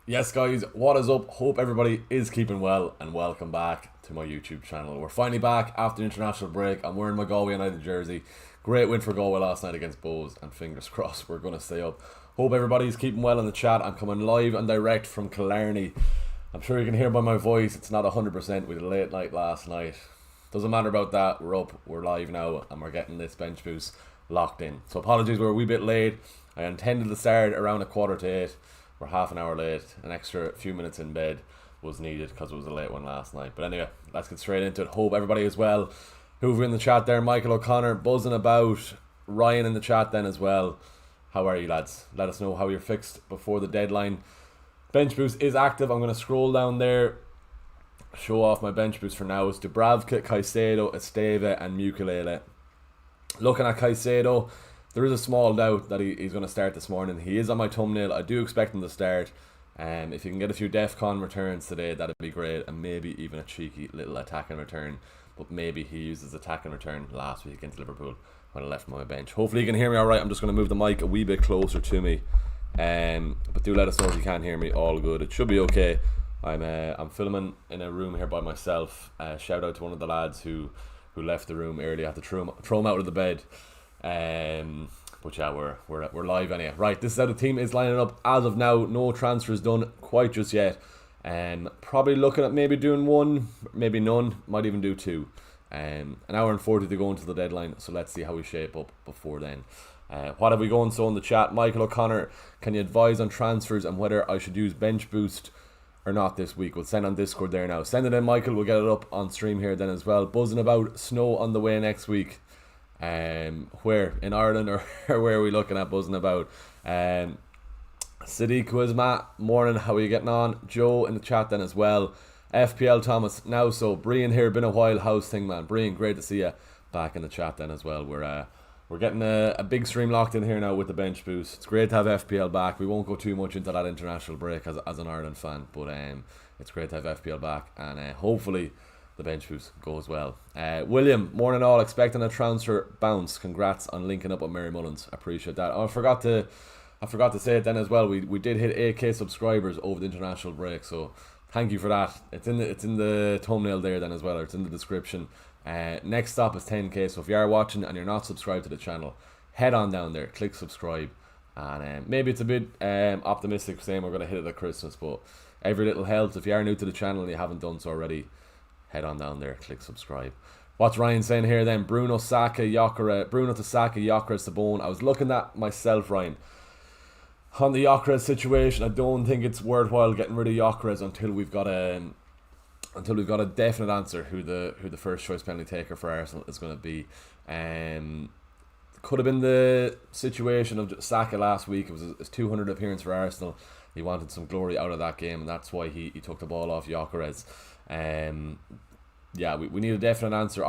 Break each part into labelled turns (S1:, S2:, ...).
S1: Yes guys, what is up? Hope everybody is keeping well and welcome back to my YouTube channel. We're finally back after the international break. I'm wearing my Galway United jersey. Great win for Galway last night against Bows and fingers crossed we're going to stay up. Hope everybody's keeping well in the chat. I'm coming live and direct from Killarney. I'm sure you can hear by my voice it's not 100%. We had a late night last night. Doesn't matter about that, we're up, we're live now and we're getting this bench boost locked in. So apologies, we're a wee bit late. I intended to start around 7:45. We're half an hour late. An extra few minutes in bed was needed because it was a late one last night. But anyway, let's get straight into it. Hope everybody is well. Who've in the chat there? Michael O'Connor buzzing about. Ryan in the chat then as well. How are you lads? Let us know how you're fixed before the deadline. Bench boost is active. I'm going to scroll down there. Show off my bench boost for now. It's Dubravka, Caicedo, Esteve and Mukulele. Looking at Caicedo, there is a small doubt that he's going to start this morning. He is on my thumbnail. I do expect him to start. If you can get a few DEFCON returns today, that'd be great. And maybe even a cheeky little attack and return. But maybe he used attack and return last week against Liverpool when I left him on my bench. Hopefully you can hear me alright. I'm just going to move the mic a wee bit closer to me. But do let us know if you can't hear me. All good. It should be okay. I'm filming in a room here by myself. Shout out to one of the lads who left the room early. I had to throw him out of the bed. But yeah, we're live anyhow. Right, this is how the team is lining up as of now. No transfers done quite just yet. Probably looking at maybe doing one, maybe none. Might even do two. An hour and 40 to go until the deadline. So let's see how we shape up before then. What have we going so in the chat? Michael O'Connor, can you advise on transfers and whether I should use bench boost or not this week? We'll send on Discord there now. Send it in, Michael. We'll get it up on stream here then as well. Buzzing about snow on the way next week. Where in Ireland or where are we looking at buzzing about? Sadiq Quizmat, morning, how are you getting on? Joe in the chat then as well. FPL Thomas, now so Brian here, been a while, how's thing man? Brian, great to see you back in the chat then as well. We're getting a big stream locked in here now with the bench boost. It's great to have FPL back. We won't go too much into that international break as an Ireland fan, but it's great to have FPL back and hopefully the bench boost goes well. William, morning all, expecting a transfer bounce. Congrats on linking up with Mary Mullins. Appreciate that. Oh, I forgot to say it then as well. We did hit 8k subscribers over the international break, so thank you for that. It's in the thumbnail there then as well, or it's in the description. Next stop is 10k, so if you are watching and you're not subscribed to the channel, head on down there, click subscribe. And maybe it's a bit optimistic saying we're going to hit it at Christmas, but every little helps. If you are new to the channel and you haven't done so already, head on down there, click subscribe. What's Ryan saying here then? Bruno, Saka, Gyökeres, Bruno to Saka, Gyökeres to Bone. I was looking at myself, Ryan, on the Gyökeres situation. I don't think it's worthwhile getting rid of Gyökeres until we've got a definite answer who the first choice penalty taker for Arsenal is going to be. Could have been the situation of Saka last week. It was his 200th appearance for Arsenal. He wanted some glory out of that game, and that's why he took the ball off Gyökeres. Yeah, we need a definite answer.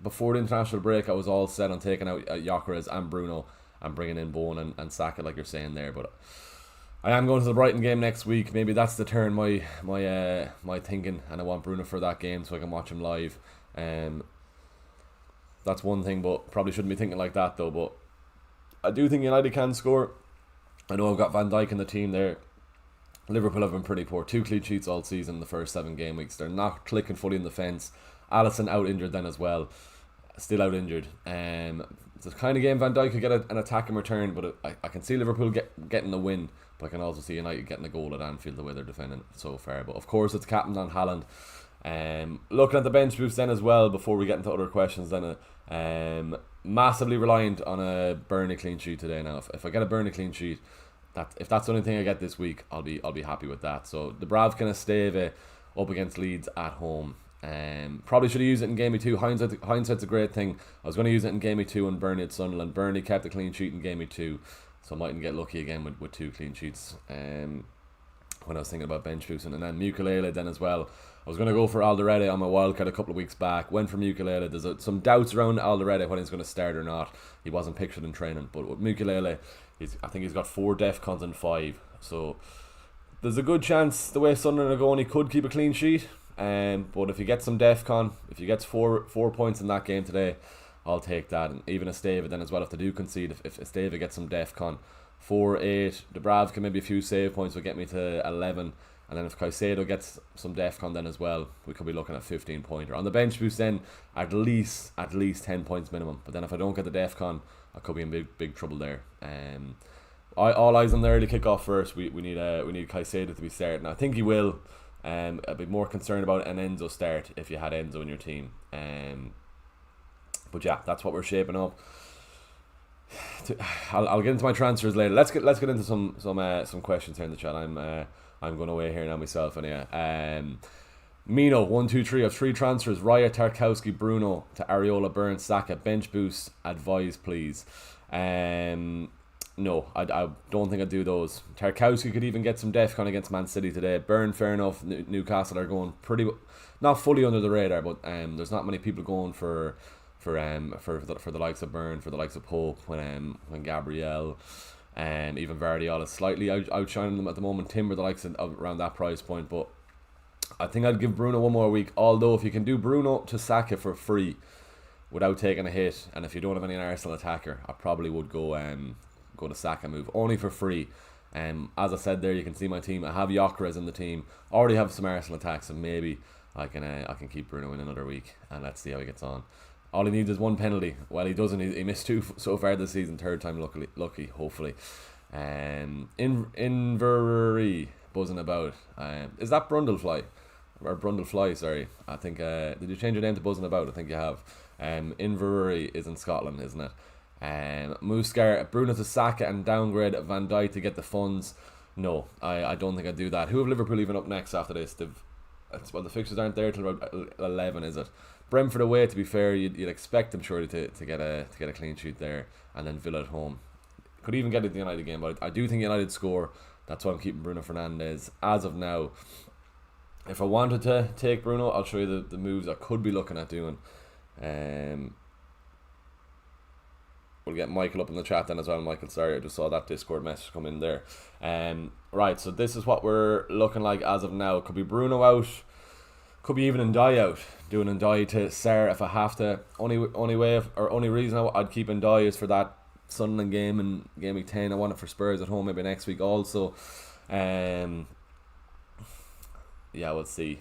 S1: Before the international break, I was all set on taking out Gyökeres and Bruno and bringing in Bowen and Saka, like you're saying there. But I am going to the Brighton game next week. Maybe that's the turn my thinking, and I want Bruno for that game so I can watch him live. That's one thing, but probably shouldn't be thinking like that though. But I do think United can score. I know I've got Van Dijk in the team there. Liverpool have been pretty poor. 2 clean sheets all season in the first 7 game weeks. They're not clicking fully in the fence. Alisson out injured then as well. Still out injured. It's the kind of game Van Dijk could get an attack and return, but I can see Liverpool getting a win, but I can also see United getting a goal at Anfield the way they're defending so far. But of course it's captain on Haaland. Looking at the bench boost then as well before we get into other questions then, massively reliant on a Burnley clean sheet today now. If I get a Burnley clean sheet, if that's the only thing I get this week, I'll be happy with that. So Dubravka and Esteve up against Leeds at home. Probably should have used it in game week 2. Hindsight's a great thing. I was going to use it in game week 2 and Burnley at Sunderland. Burnley kept a clean sheet in game week 2, so I mightn't get lucky again with 2 clean sheets. When I was thinking about bench boosting, and then Mukulele then as well. I was going to go for Alderete on my wildcard a couple of weeks back. Went for Mukulele. There's some doubts around Alderete when he's going to start or not. He wasn't pictured in training, but with Mukulele, I think he's got 4 DEFCONs and 5. So there's a good chance the way Sunderland are going, he could keep a clean sheet. But if he gets some DEFCON, if he gets 4 points in that game today, I'll take that. And even Esteve then as well, if they do concede, if Esteve gets some DEFCON, 4-8. Dubravka, maybe a few save points will get me to 11. And then if Caicedo gets some defcon then as well, we could be looking at 15 pointer. On the bench boost then, at least 10 points minimum. But then if I don't get the defcon, I could be in big trouble there. All eyes on the early kickoff first. We need Caicedo to be starting. I think he will. I'd be more concerned about an Enzo start if you had Enzo in your team. But yeah, that's what we're shaping up. I'll get into my transfers later. Let's get into some questions here in the chat. I'm going away here now myself, and Mino 1 2 3 of 3 transfers: Raya, Tarkowski, Bruno to Areola, Burns, Saka. Bench boost, advise please. No, I don't think I'd do those. Tarkowski could even get some defcon against Man City today. Burn, fair enough. Newcastle are going pretty, not fully under the radar, but there's not many people going for the likes of Burn, for the likes of Pope, when Gabriel, even Vardiol is slightly outshining them at the moment. Timber, the likes of around that price point, but I think I'd give Bruno one more week. Although if you can do Bruno to Saka for free without taking a hit, and if you don't have any Arsenal attacker, I probably would go the Saka move only for free. As I said there, you can see my team. I have Gyökeres in the team. Already have some Arsenal attacks, and maybe I can keep Bruno in another week, and let's see how he gets on. All he needs is one penalty. Well, he doesn't. He missed 2 so far this season. Third time lucky, hopefully. Inverie buzzing about. Is that Brundlefly? Or Brundlefly, sorry. I think, did you change your name to buzzing about? I think you have. Inverie is in Scotland, isn't it? Muscar, Bruno to Saka and downgrade Van Dijk to get the funds. No, I don't think I'd do that. Who have Liverpool even up next after this? The fixtures aren't there till about 11, is it? Brentford away, to be fair, you'd expect them surely to get a clean sheet there, and then Villa at home. Could even get it the United game, but I do think United score. That's why I'm keeping Bruno Fernandes as of now. If I wanted to take Bruno, I'll show you the moves I could be looking at doing. We'll get Michael up in the chat then as well. Michael, sorry, I just saw that Discord message come in there. Right, so this is what we're looking like as of now. Could be Bruno out. Could be even Ndiaye out. Doing Ndiaye to Sarr if I have to. Only reason I'd keep Ndiaye is for that Sunderland game in game week 10. I want it for Spurs at home maybe next week also. Yeah, we'll see.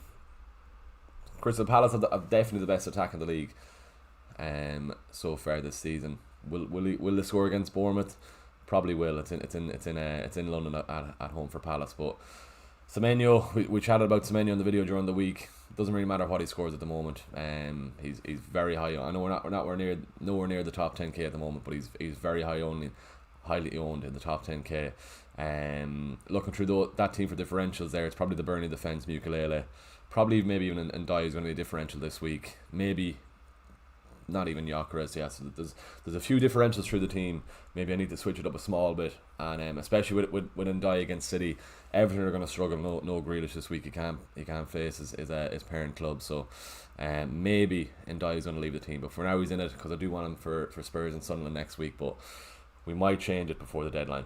S1: Crystal Palace have definitely the best attack in the league so far this season. Will they score against Bournemouth? Probably will. It's in London at home for Palace, but Semenyo, we chatted about Semenyo in the video during the week. Doesn't really matter what he scores at the moment. He's very high. I know we're nowhere near the top 10k at the moment, but he's very highly owned in the top 10k. Looking through that team for differentials there, it's probably the Burnley defence, Mukulele. Probably maybe even Ndiaye is going to be a differential this week. Maybe not even Gyökeres. Yeah, so there's a few differentials through the team. Maybe I need to switch it up a small bit, and especially with Ndiaye against City, Everton are going to struggle. No Grealish this week. He can't face his parent club. So maybe Ndiaye is going to leave the team, but for now he's in it because I do want him for Spurs and Sunderland next week. But we might change it before the deadline.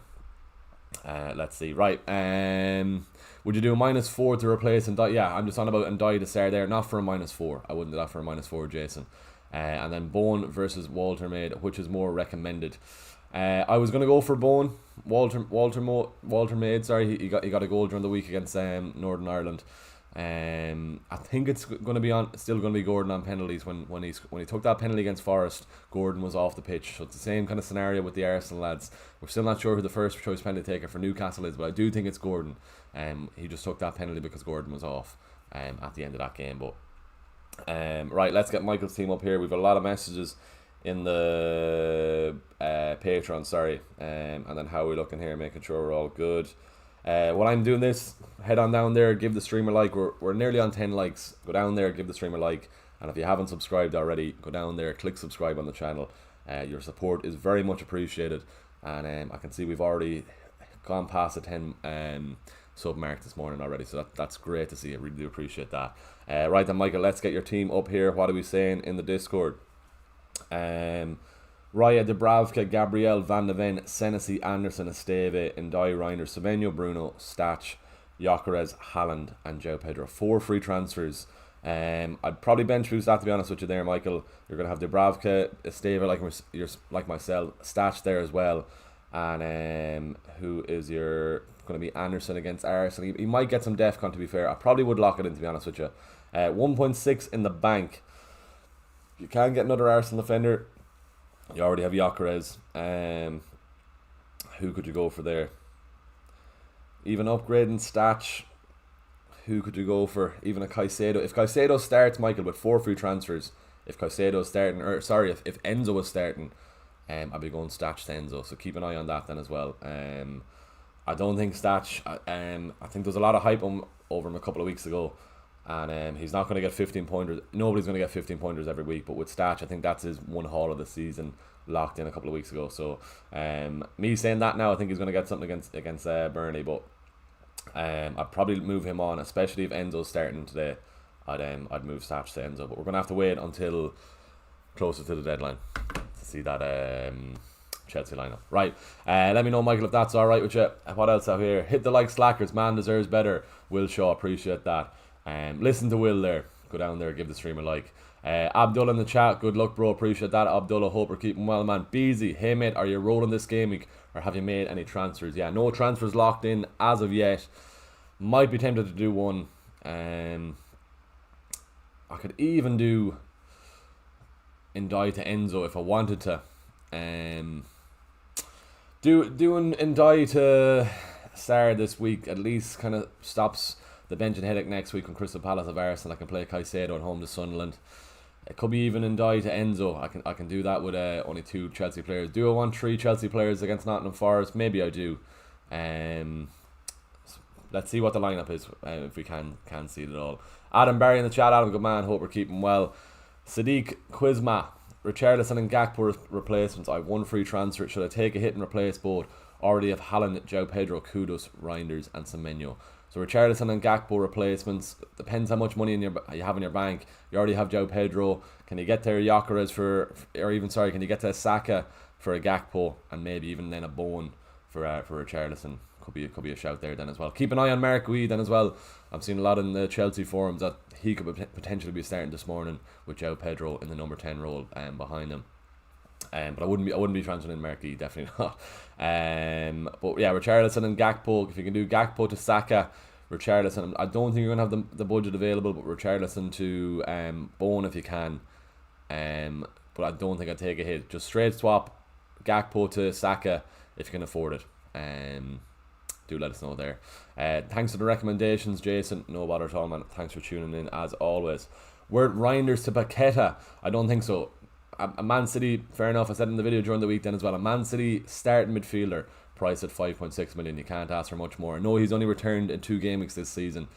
S1: Let's see. Right. Would you do a -4 to replace Ndiaye? Yeah, I'm just on about Ndiaye to start there. Not for a -4. I wouldn't do that for a -4, Jason. And then Bone versus Walter Maid, which is more recommended. I was going to go for Bone. Walter Maid, sorry, he got a goal during the week against Northern Ireland. I think it's going to be still going to be Gordon on penalties. When he took that penalty against Forest, Gordon was off the pitch. So it's the same kind of scenario with the Arsenal lads. We're still not sure who the first choice penalty taker for Newcastle is, but I do think it's Gordon. He just took that penalty because Gordon was off at the end of that game. But right, let's get Michael's team up here. We've got a lot of messages in the Patreon, sorry, and then how we're looking here, making sure we're all good. While I'm doing this, head on down there, give the stream a like. We're nearly on 10 likes. Go down there, give the stream a like, and if you haven't subscribed already, go down there, click subscribe on the channel. Your support is very much appreciated, and I can see we've already gone past the 10 sub mark this morning already, so that's great to see. I really do appreciate that. Right then, Michael, let's get your team up here. What are we saying in the Discord? Raya, Dubravka, Gabriel, Van de Ven, Senesi, Anderson, Esteve, Ndiaye, Reiner, Semenyo, Bruno, Stach, Gyökeres, Haaland, and João Pedro. 4 free transfers. I'd probably bench boost that, to be honest with you there, Michael. You're going to have Dubravka, Esteve like myself, Stach there as well. And who is your going to be Anderson against Arsenal? He might get some DEFCON, to be fair. I probably would lock it in, to be honest with you. 1.6 in the bank. You can get another Arsenal defender. You already have Gyökeres. Who could you go for there? Even upgrading Statch. Who could you go for? Even a Caicedo. If Caicedo starts, Michael, with 4 free transfers, if Caicedo's starting, or sorry, if Enzo was starting, I'd be going Statch to Enzo. So keep an eye on that then as well. I don't think Statch. I think there's a lot of hype over him a couple of weeks ago, and he's not going to get 15 pointers. Nobody's going to get 15 pointers every week, but with Statch, I think that's his one haul of the season, locked in a couple of weeks ago. So me saying that now, I think he's going to get something against Burnley, but I'd probably move him on, especially if Enzo's starting today. I'd move Statch to Enzo, but we're going to have to wait until closer to the deadline to see that Chelsea lineup. Right, let me know, Michael, if that's alright with you. What else out here? Hit the like slackers, man deserves better. Will Shaw, appreciate that. Listen to Will there. Go down there, give the stream a like. Abdullah in the chat, good luck, bro, appreciate that. Abdullah, hope we're keeping well, man. Beezy, hey mate, are you rolling this game week, or have you made any transfers? Yeah, no transfers locked in as of yet. Might be tempted to do one. I could even do Ndai to Enzo if I wanted to. Doing Ndai to Sarr this week at least kind of stops the benching headache next week when Crystal Palace have Arsenal. I can play Caicedo at home to Sunderland. It could be even Ndai to Enzo. I can do that with only 2 Chelsea players. Do I want 3 Chelsea players against Nottingham Forest? Maybe I do. Let's see what the lineup is if we can see it all. Adam Barry in the chat. Adam, good man. Hope we're keeping well. Sadiq Quizma, Richarlison and Gakpo replacements. I have 1 free transfer. Should I take a hit and replace both? Already have Haaland, João Pedro, Kudus, Reinders and Semenyo. So Richarlison and Gakpo replacements. Depends how much money you have in your bank. You already have João Pedro. Can you get there Gyökeres can you get to Saka for a Gakpo, and maybe even then a Bowen for Richarlison? Could be a shout there then as well. Keep an eye on Mark Wee then as well. I've seen a lot in the Chelsea forums that he could potentially be starting this morning with João Pedro in the number 10 role behind him. But I wouldn't be transferring in Mark Wee, definitely not. But yeah, Richarlison and Gakpo. If you can do Gakpo to Saka, Richarlison. I don't think you're gonna have the budget available, but Richarlison to Bowen if you can. But I don't think I'd take a hit. Just straight swap Gakpo to Saka if you can afford it. Do let us know there. Thanks for the recommendations, Jason. No bother at all, man. Thanks for tuning in as always. Were Reinders to Paqueta? I don't think so. A Man City, fair enough. I said in the video during the week then as well. A Man City starting midfielder priced at 5.6 million. You can't ask for much more. I know he's only returned in 2 game weeks this season,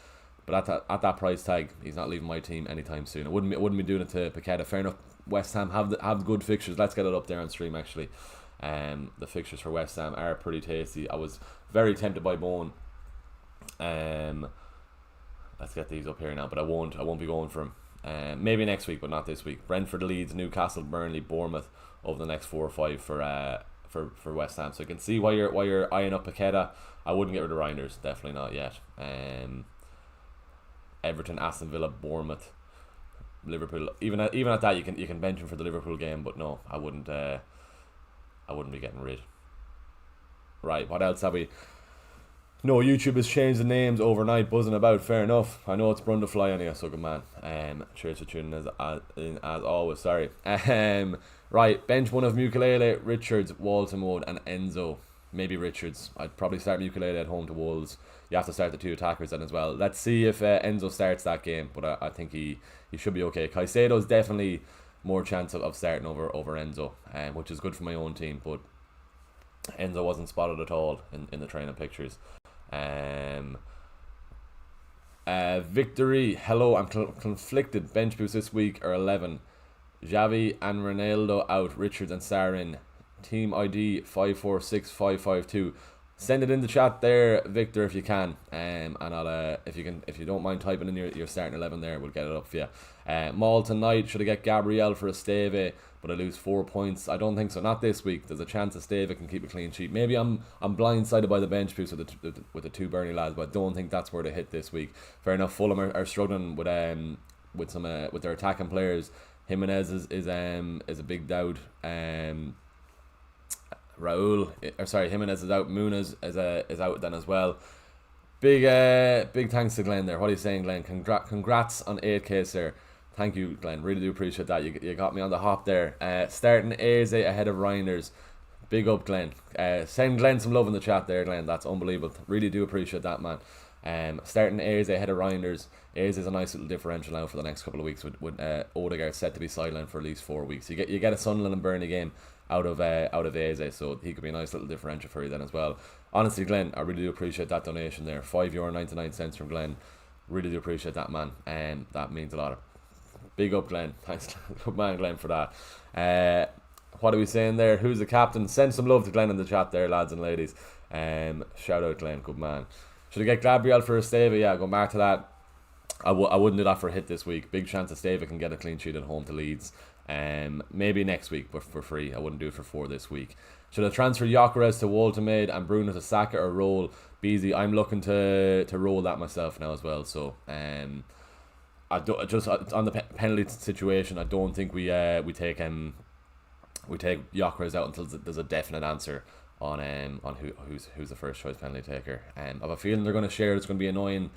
S1: but at that price tag, he's not leaving my team anytime soon. I wouldn't be doing it to Paqueta. Fair enough. West Ham have good fixtures. Let's get it up there on stream actually. The fixtures for West Ham are pretty tasty. I was very tempted by Bowen. Let's get these up here now, but I won't be going for him. Maybe next week, but not this week. Brentford, Leeds, Newcastle, Burnley, Bournemouth over the next 4 or 5 for West Ham. So you can see why you're eyeing up Paqueta. I wouldn't get rid of Reinders, definitely not yet. Everton, Aston Villa, Bournemouth, Liverpool. Even at that, you can bench him for the Liverpool game, but no, I wouldn't be getting rid. Right, what else have we? No, YouTube has changed the names overnight, buzzing about. Fair enough. I know it's Brundafly anyway, so good man. Cheers for tuning in as always. Sorry. Right, bench one of Mukulele, Richards, Walton, and Enzo. Maybe Richards. I'd probably start Mukulele at home to Wolves. You have to start the 2 attackers then as well. Let's see if Enzo starts that game, but I think he should be okay. Caicedo's definitely more chance of starting over Enzo, which is good for my own team, but Enzo wasn't spotted at all in the training pictures. Victory, hello, I'm conflicted. Bench boost this week are 11. Xavi and Ronaldo out, Richards and Sarr in. Team ID 546552. Send it in the chat there, Victor, if you can. And I'll if you don't mind typing in your starting 11 there, we'll get it up for you. Maul tonight, should I get Gabriel for a Esteve, but I lose 4 points? I don't think so. Not this week. There's a chance Esteve can keep a clean sheet. Maybe I'm blindsided by the bench boost with the 2 Burnley lads, but I don't think that's where they hit this week. Fair enough. Fulham are struggling with their attacking players. Jimenez is a big doubt. Jimenez is out. Muniz is out then as well. Big thanks to Glenn there. What are you saying, Glenn? Congrats on 8k, sir. Thank you, Glenn. Really do appreciate that. You got me on the hop there. Starting Eze ahead of Reinders. Big up, Glenn. Send Glenn some love in the chat there, Glenn. That's unbelievable. Really do appreciate that, man. Starting Eze ahead of Reinders. Eze is a nice little differential now for the next couple of weeks with Odegaard set to be sidelined for at least 4 weeks. You get a Sunderland and Burnley game out of Eze, so he could be a nice little differential for you then as well. Honestly, Glenn, I really do appreciate that donation there. €5.99 from Glenn. Really do appreciate that, man. That means a lot. Big up, Glenn. Thanks, good man, Glenn, for that. What are we saying there? Who's the captain? Send some love to Glenn in the chat there, lads and ladies. Shout out, Glenn. Good man. Should I get Gabriel for Esteva? Yeah, going back to that. I wouldn't do that for a hit this week. Big chance Esteva can get a clean sheet at home to Leeds. Maybe next week, but for free. I wouldn't do it for 4 this week. Should I transfer Gyökeres to Woltemade and Bruno to Saka or roll Beasley? I'm looking to roll that myself now as well. So I don't, just on the penalty situation, I don't think we take Gyökeres out until there's a definite answer on who's the first choice penalty taker. I have a feeling they're going to share. It's going to be annoying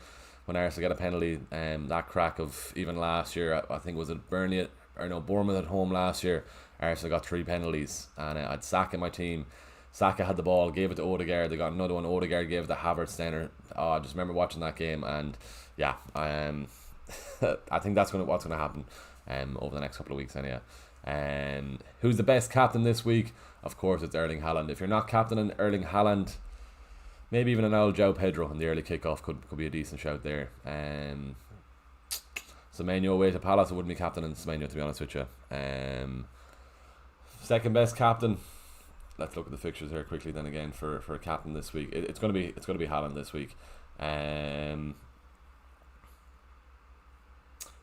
S1: when Arsenal get a penalty. That crack of even last year, I think was it Bournemouth at home last year. Arsenal got 3 penalties, and I had Saka in my team. Saka had the ball, gave it to Odegaard. They got another one. Odegaard gave it to Havertz. I just remember watching that game, and yeah, I think that's what's going to happen over the next couple of weeks anyhow. Who's the best captain this week? Of course, it's Erling Haaland. If you're not captaining Erling Haaland, maybe even an old João Pedro in the early kickoff could be a decent shout there. Semenyo away to Palace, I wouldn't be captaining Semenyo, to be honest with you. Second best captain. Let's look at the fixtures here quickly. Then again for a captain this week, it's gonna be Haaland this week.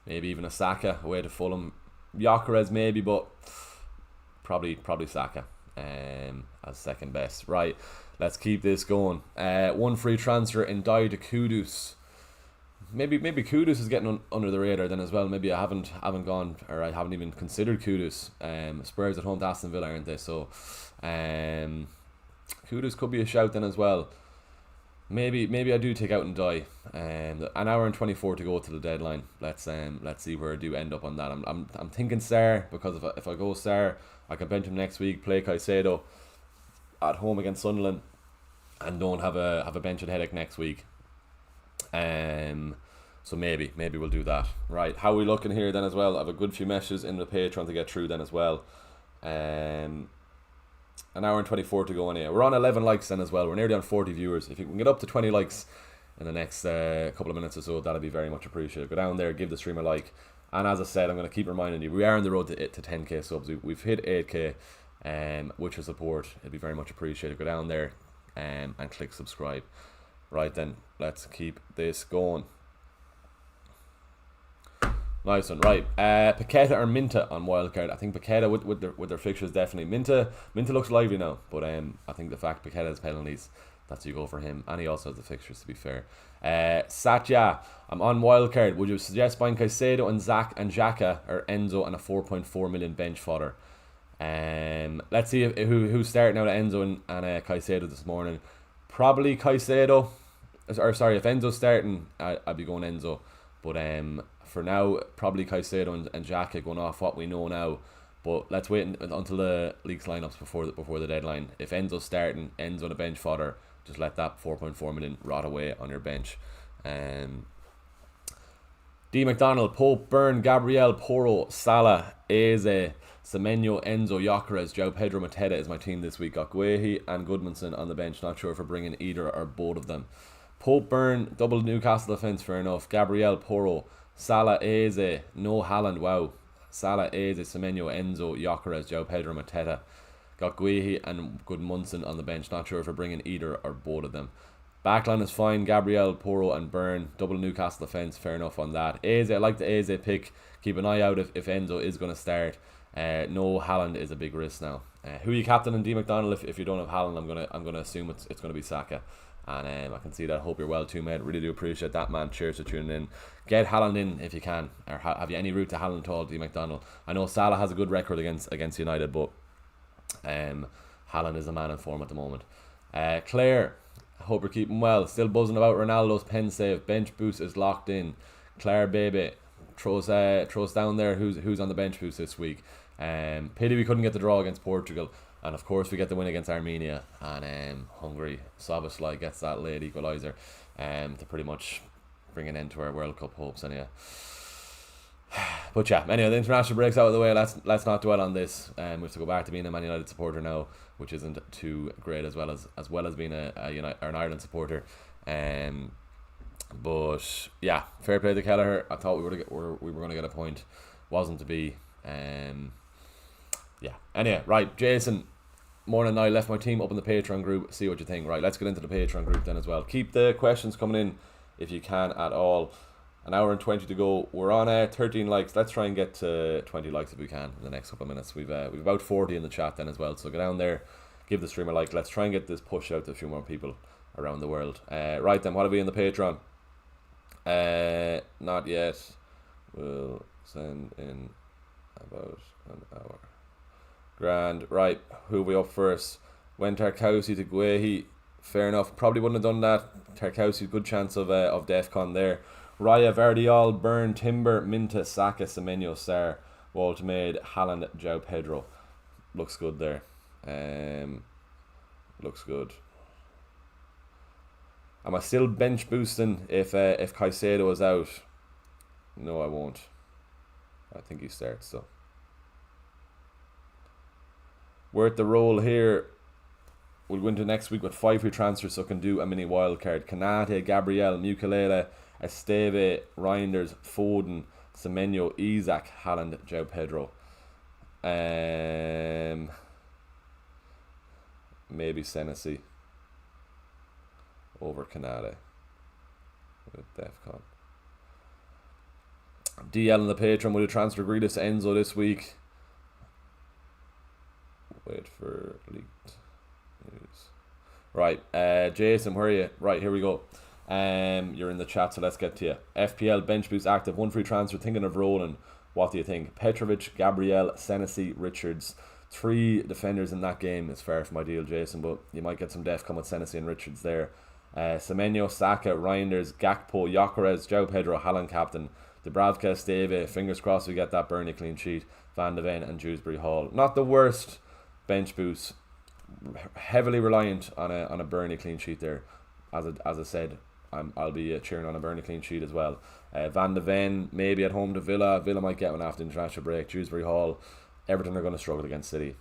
S1: Maybe even a Saka away to Fulham. Gyökeres maybe, but probably Saka as second best. Right, let's keep this going. 1 free transfer in Dai to Kudus. Maybe Kudus is getting under the radar then as well. Maybe I haven't gone, or I haven't even considered Kudus. Spurs at home to Aston Villa, aren't they? So Kudus could be a shout then as well. Maybe I do take out and die. An hour and 24 to go to the deadline. Let's see where I do end up on that. I'm thinking Sarr, because if I go Sarr, I can bench him next week, play Caicedo at home against Sunderland, and don't have a bench headache next week. So maybe we'll do that. Right, how are we looking here then as well? I have a good few messages in the Patreon to get through then as well. An hour and 24 to go on here. We're on 11 likes then as well. We're nearly on 40 viewers. If you can get up to 20 likes in the next couple of minutes or so, that'll be very much appreciated. Go down there, give the stream a like. And as I said, I'm going to keep reminding you, we are on the road to 10k subs. We've hit 8k, with your support, it'd be very much appreciated. Go down there and click subscribe. Right then, let's keep this going. Nice one. Right, Paqueta or Minta on wildcard. I think Paqueta with their fixtures definitely. Minta looks lively now, but I think the fact Paqueta has penalties, that's you go for him, and he also has the fixtures, to be fair. Satya, I'm on wildcard. Would you suggest buying Caicedo and Xhaka or Enzo and a 4.4 million bench fodder? Let's see who's starting out at Enzo and Caicedo this morning. Probably Caicedo. Or sorry, if Enzo's starting, I'd be going Enzo. But for now, probably Caicedo and Xhaka going off what we know now. But let's wait until the league's lineups before the deadline. If Enzo's starting, Enzo on a bench fodder, just let that 4.4 million rot away on your bench. D. McDonald, Pope, Byrne, Gabriel, Porro, Salah, Eze, Semenyo, Enzo, Gyökeres, João Pedro, Mateta is my team this week. Got Guehi and Goodmanson on the bench. Not sure if we're bringing either or both of them. Pope, Byrne, double Newcastle defence, fair enough. Gabriel, Porro, Salah, Eze, no Haaland, wow. Salah, Eze, Semenyo, Enzo, Gyökeres, João Pedro, Mateta. Got Guehi and Goodmanson on the bench. Not sure if we're bringing either or both of them. Backline is fine. Gabriel, Porro and Byrne. Double Newcastle defence, fair enough on that. Eze, I like the Eze pick. Keep an eye out if Enzo is going to start. No, Haaland is a big risk now. Who are you captaining, D. McDonald? If you don't have Haaland, I'm gonna assume it's gonna be Saka. And I can see that. Hope you're well too, mate. Really do appreciate that, man. Cheers for tuning in. Get Haaland in if you can. Or have you any route to Haaland at all, D. McDonald? I know Salah has a good record against United, but Haaland is a man in form at the moment. Claire, hope you're keeping well. Still buzzing about Ronaldo's pen save. Bench boost is locked in. Claire baby throws down there who's on the bench boost this week. Pity we couldn't get the draw against Portugal, and of course we get the win against Armenia, and Hungary. Szoboszlai gets that late equaliser to pretty much bring an end to our World Cup hopes anyway. But yeah, anyway, the international break's out of the way. Let's not dwell on this. We have to go back to being a Man United supporter now, which isn't too great, as well as being an Ireland supporter. But yeah, fair play to Kelleher. I thought we were going to get a point, wasn't to be. Yeah. Anyway, right, Jason. Morning, I left my team up in the Patreon group. See what you think. Right, let's get into the Patreon group then as well. Keep the questions coming in if you can at all. An hour and 20 to go. We're on 13 likes. Let's try and get to 20 likes if we can in the next couple of minutes. We've about 40 in the chat then as well. So go down there, give the stream a like. Let's try and get this pushed out to a few more people around the world. Right then, what have we in the Patreon? Not yet. We'll send in about an hour. Grand. Right, who are we up first? When Tarkowski to Guehi. Fair enough. Probably wouldn't have done that. Tarkowski, good chance of DEFCON there. Raya, Vardiol, Byrne, Timber, Minta, Saka, Semenyo, Sarr, Waltermaid, Haaland, João Pedro. Looks good there. Looks good. Am I still bench boosting if Caicedo is out? No, I won't. I think he starts though. We're at the roll here. We'll go into next week with 5 free transfers, so can do a mini wildcard. Kanate, Gabriel, Mukiele, Esteve, Reinders, Foden, Semenyo, Isaac, Haaland, João Pedro. Maybe Senesi over Kanate with DEFCON. DL in the Patreon, will you transfer Grealish to Enzo this week? Wait for leaked news. Right, Jason, where are you? Right, here we go. You're in the chat, so let's get to you. FPL bench boost active, 1 free transfer. Thinking of rolling. What do you think? Petrovic, Gabriel, Senesi, Richards. 3 defenders in that game is far from ideal, Jason, but you might get some def come with Senesi and Richards there. Semenyo, Saka, Reinders, Gakpo, Gyökeres, João Pedro, Haaland captain, Dubravka, Esteve. Fingers crossed we get that Burnley clean sheet. Van de Ven and Dewsbury Hall. Not the worst bench boost. Heavily reliant on a Burnley clean sheet there. As I said, I'll be cheering on a Burnley clean sheet as well. Van de Ven maybe at home to Villa. Villa might get one after the international break. Dewsbury Hall. Everton are going to struggle against City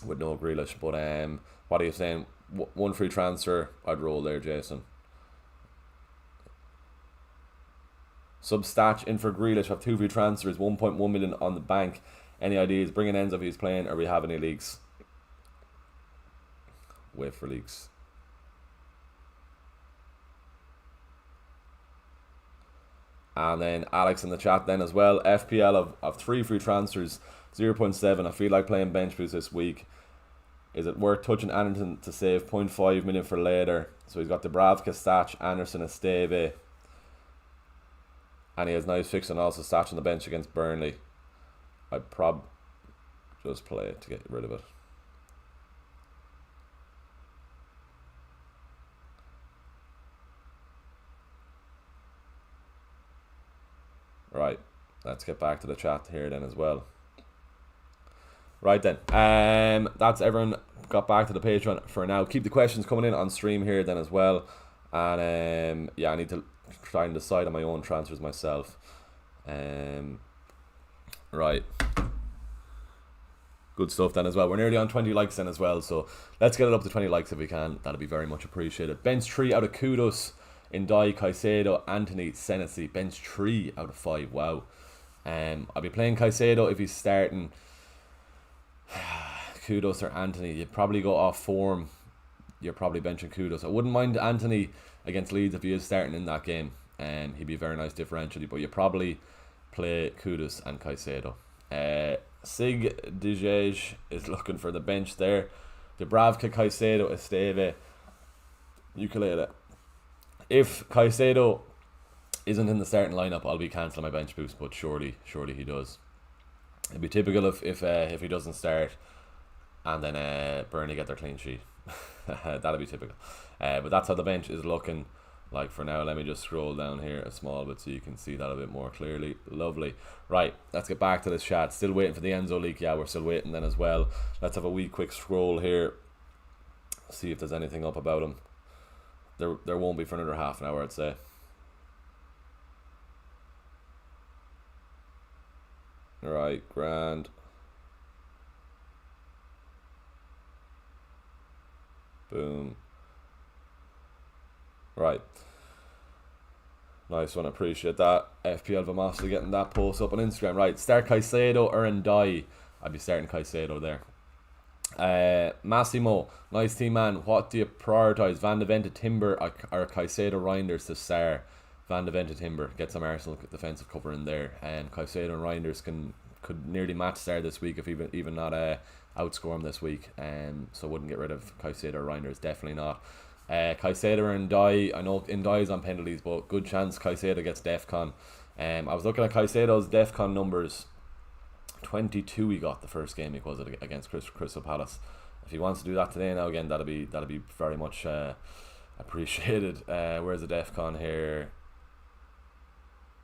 S1: with no Grealish. But what are you saying? 1 free transfer, I'd roll there, Jason. Substat in for Grealish, have 2 free transfers, 1.1 million on the bank. Any ideas? Bringing ends if he's playing, or we have any leaks? Wait for leaks. And then Alex in the chat then as well. FPL of 3 free transfers, 0.7. I feel like playing bench boost this week. Is it worth touching Anderson to save 0.5 million for later? So he's got Dubravka, Stach, Anderson, Esteve. And he has nice fixing also Stach on the bench against Burnley. I'd just play it to get rid of it. Right, let's get back to the chat here then as well. Right then, that's everyone got back to the Patreon for now. Keep the questions coming in on stream here then as well. And yeah, I need to try and decide on my own transfers myself. Right. Good stuff then as well. We're nearly on 20 likes then as well, so let's get it up to 20 likes if we can. That'll be very much appreciated. Bench 3 out of Kudos, Ndai, Caicedo, Anthony, Senesi. Bench 3 out of 5. Wow. I'll be playing Caicedo if he's starting. Kudos or Anthony. You'd probably go off form. You're probably benching Kudos. I wouldn't mind Anthony against Leeds if he is starting in that game. He'd be a very nice differentially, but you probably play Kudos and Caicedo. Sig Dijej is looking for the bench there. Dubravka, Caicedo, Esteve, Ukulele. If Caicedo isn't in the starting lineup, I'll be cancelling my bench boost, but surely he does. It'd be typical if he doesn't start. and then Burnley get their clean sheet. That'll be typical. But that's how the bench is looking like for now. Let me just scroll down here a small bit so you can see that a bit more clearly. Lovely. Right, let's get back to this chat. Still waiting for the Enzo leak. Yeah, we're still waiting then as well. Let's have a wee quick scroll here. See if there's anything up about him. There won't be for another half an hour, I'd say. Right, grand. Boom. Right. Nice one, appreciate that. FPL Vamosity getting that post up on Instagram. Right, start Caicedo or Ndai. I'd be starting Caicedo there. Massimo, nice team man. What do you prioritise? Van de Ven to Timber or Caicedo Reinders to Sar? Van de Ven to Timber. Get some Arsenal defensive cover in there. And Caicedo and Reinders could nearly match Sar this week, if even not outscore him this week. So wouldn't get rid of Caicedo or Reinders, definitely not. Caicedo and Ndai, I know Ndai's on penalties, but good chance Caicedo gets DEFCON. I was looking at Caicedo's DEFCON numbers. 22 he got the first game he was against Crystal Palace. If he wants to do that today now again, that'll be very much appreciated. Where's the DEFCON here?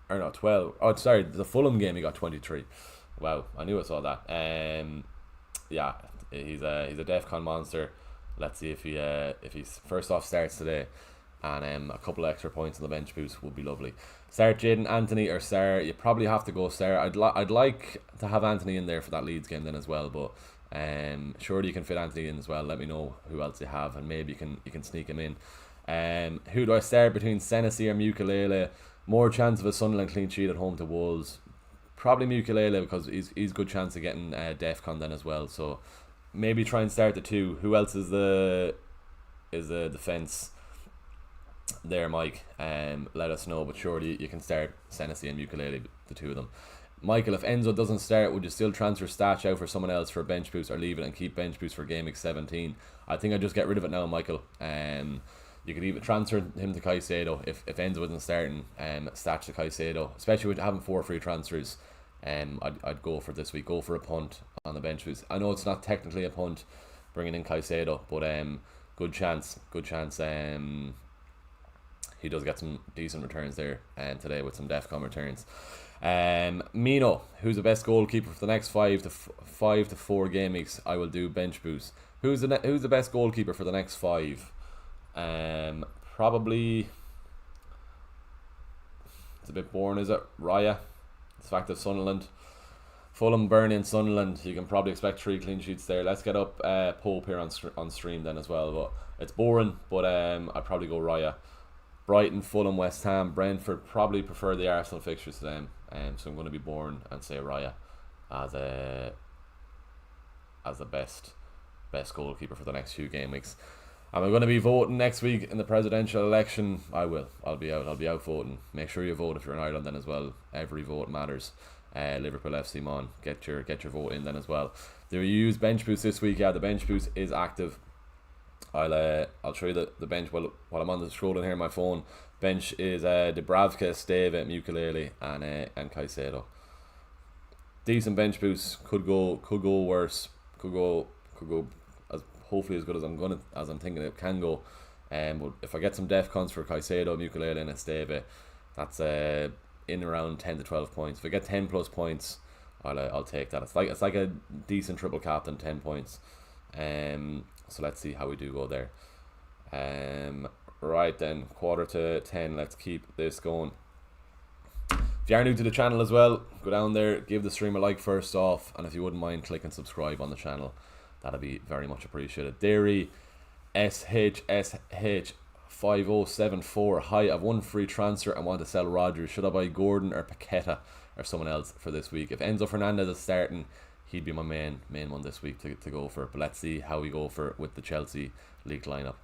S1: Or no, 12. Oh, sorry, the Fulham game he got 23. Wow, I knew I saw that. Yeah, he's a DEFCON monster. Let's see if he's first off starts today, and a couple of extra points on the bench boost would be lovely. Start Jaden Anthony or Sarr. You probably have to go Sarr. I'd like to have Anthony in there for that Leeds game then as well, but surely you can fit Anthony in as well. Let me know who else you have, and maybe you can sneak him in. Who do I start between Senesi or Mukulele? More chance of a Sunderland clean sheet at home to Wolves. Probably Mukulele, because he's good chance of getting DEFCON then as well. So maybe try and start the two. Who else is the defence there, Mike? Let us know, but surely you can start Senesi and Mukulele, the two of them. Michael, if Enzo doesn't start, would you still transfer Statch out for someone else for a bench boost, or leave it and keep bench boost for game week 17? I think I'd just get rid of it now, Michael. You could even transfer him to Caicedo if Enzo wasn't starting. Statch to Caicedo, especially with having 4 free transfers. I'd go for this week. Go for a punt on the bench boost. I know it's not technically a punt, bringing in Caicedo, but good chance. He does get some decent returns there today with some DEFCON returns. Mino, who's the best goalkeeper for the next 5 to 4 game weeks? I will do bench boost. Who's the best goalkeeper for the next 5? Probably, it's a bit boring, is it? Raya. It's the fact of Sunderland, Fulham, Burnley and Sunderland, you can probably expect 3 clean sheets there. Let's get up Pope here on stream then as well, but it's boring. But I'd probably go Raya. Brighton, Fulham, West Ham, Brentford. Probably prefer the Arsenal fixtures to them, so I'm going to be boring and say Raya as the best goalkeeper for the next few game weeks. Am I going to be voting next week in the presidential election? I will. I'll be out voting. Make sure you vote if you're in Ireland then as well. Every vote matters. Liverpool FC Mon. Get your vote in then as well. Do you use bench boost this week? Yeah, the bench boost is active. I'll show you the bench while I'm on the scrolling here on my phone. Bench is Dubravka, Steve, Mukulele and Caicedo. Decent bench boost. Could go worse. Could go as hopefully as good as I'm thinking it can go. But if I get some DEFCONs for Caicedo, Mukulele and Esteve, that's in around 10 to 12 points. If I get 10 plus points, I'll take that. It's like a decent triple captain, 10 points. So let's see how we do go there. Right then, 9:45. Let's keep this going. If you are new to the channel as well, go down there, give the stream a like first off, and if you wouldn't mind, click and subscribe on the channel. That'd be very much appreciated. Dairy SHSH 5074. Hi, I've one free transfer and want to sell Rodgers. Should I buy Gordon or Paqueta or someone else for this week? If Enzo Fernandez is starting, he'd be my main one this week to go for. But let's see how we go for with the Chelsea league lineup.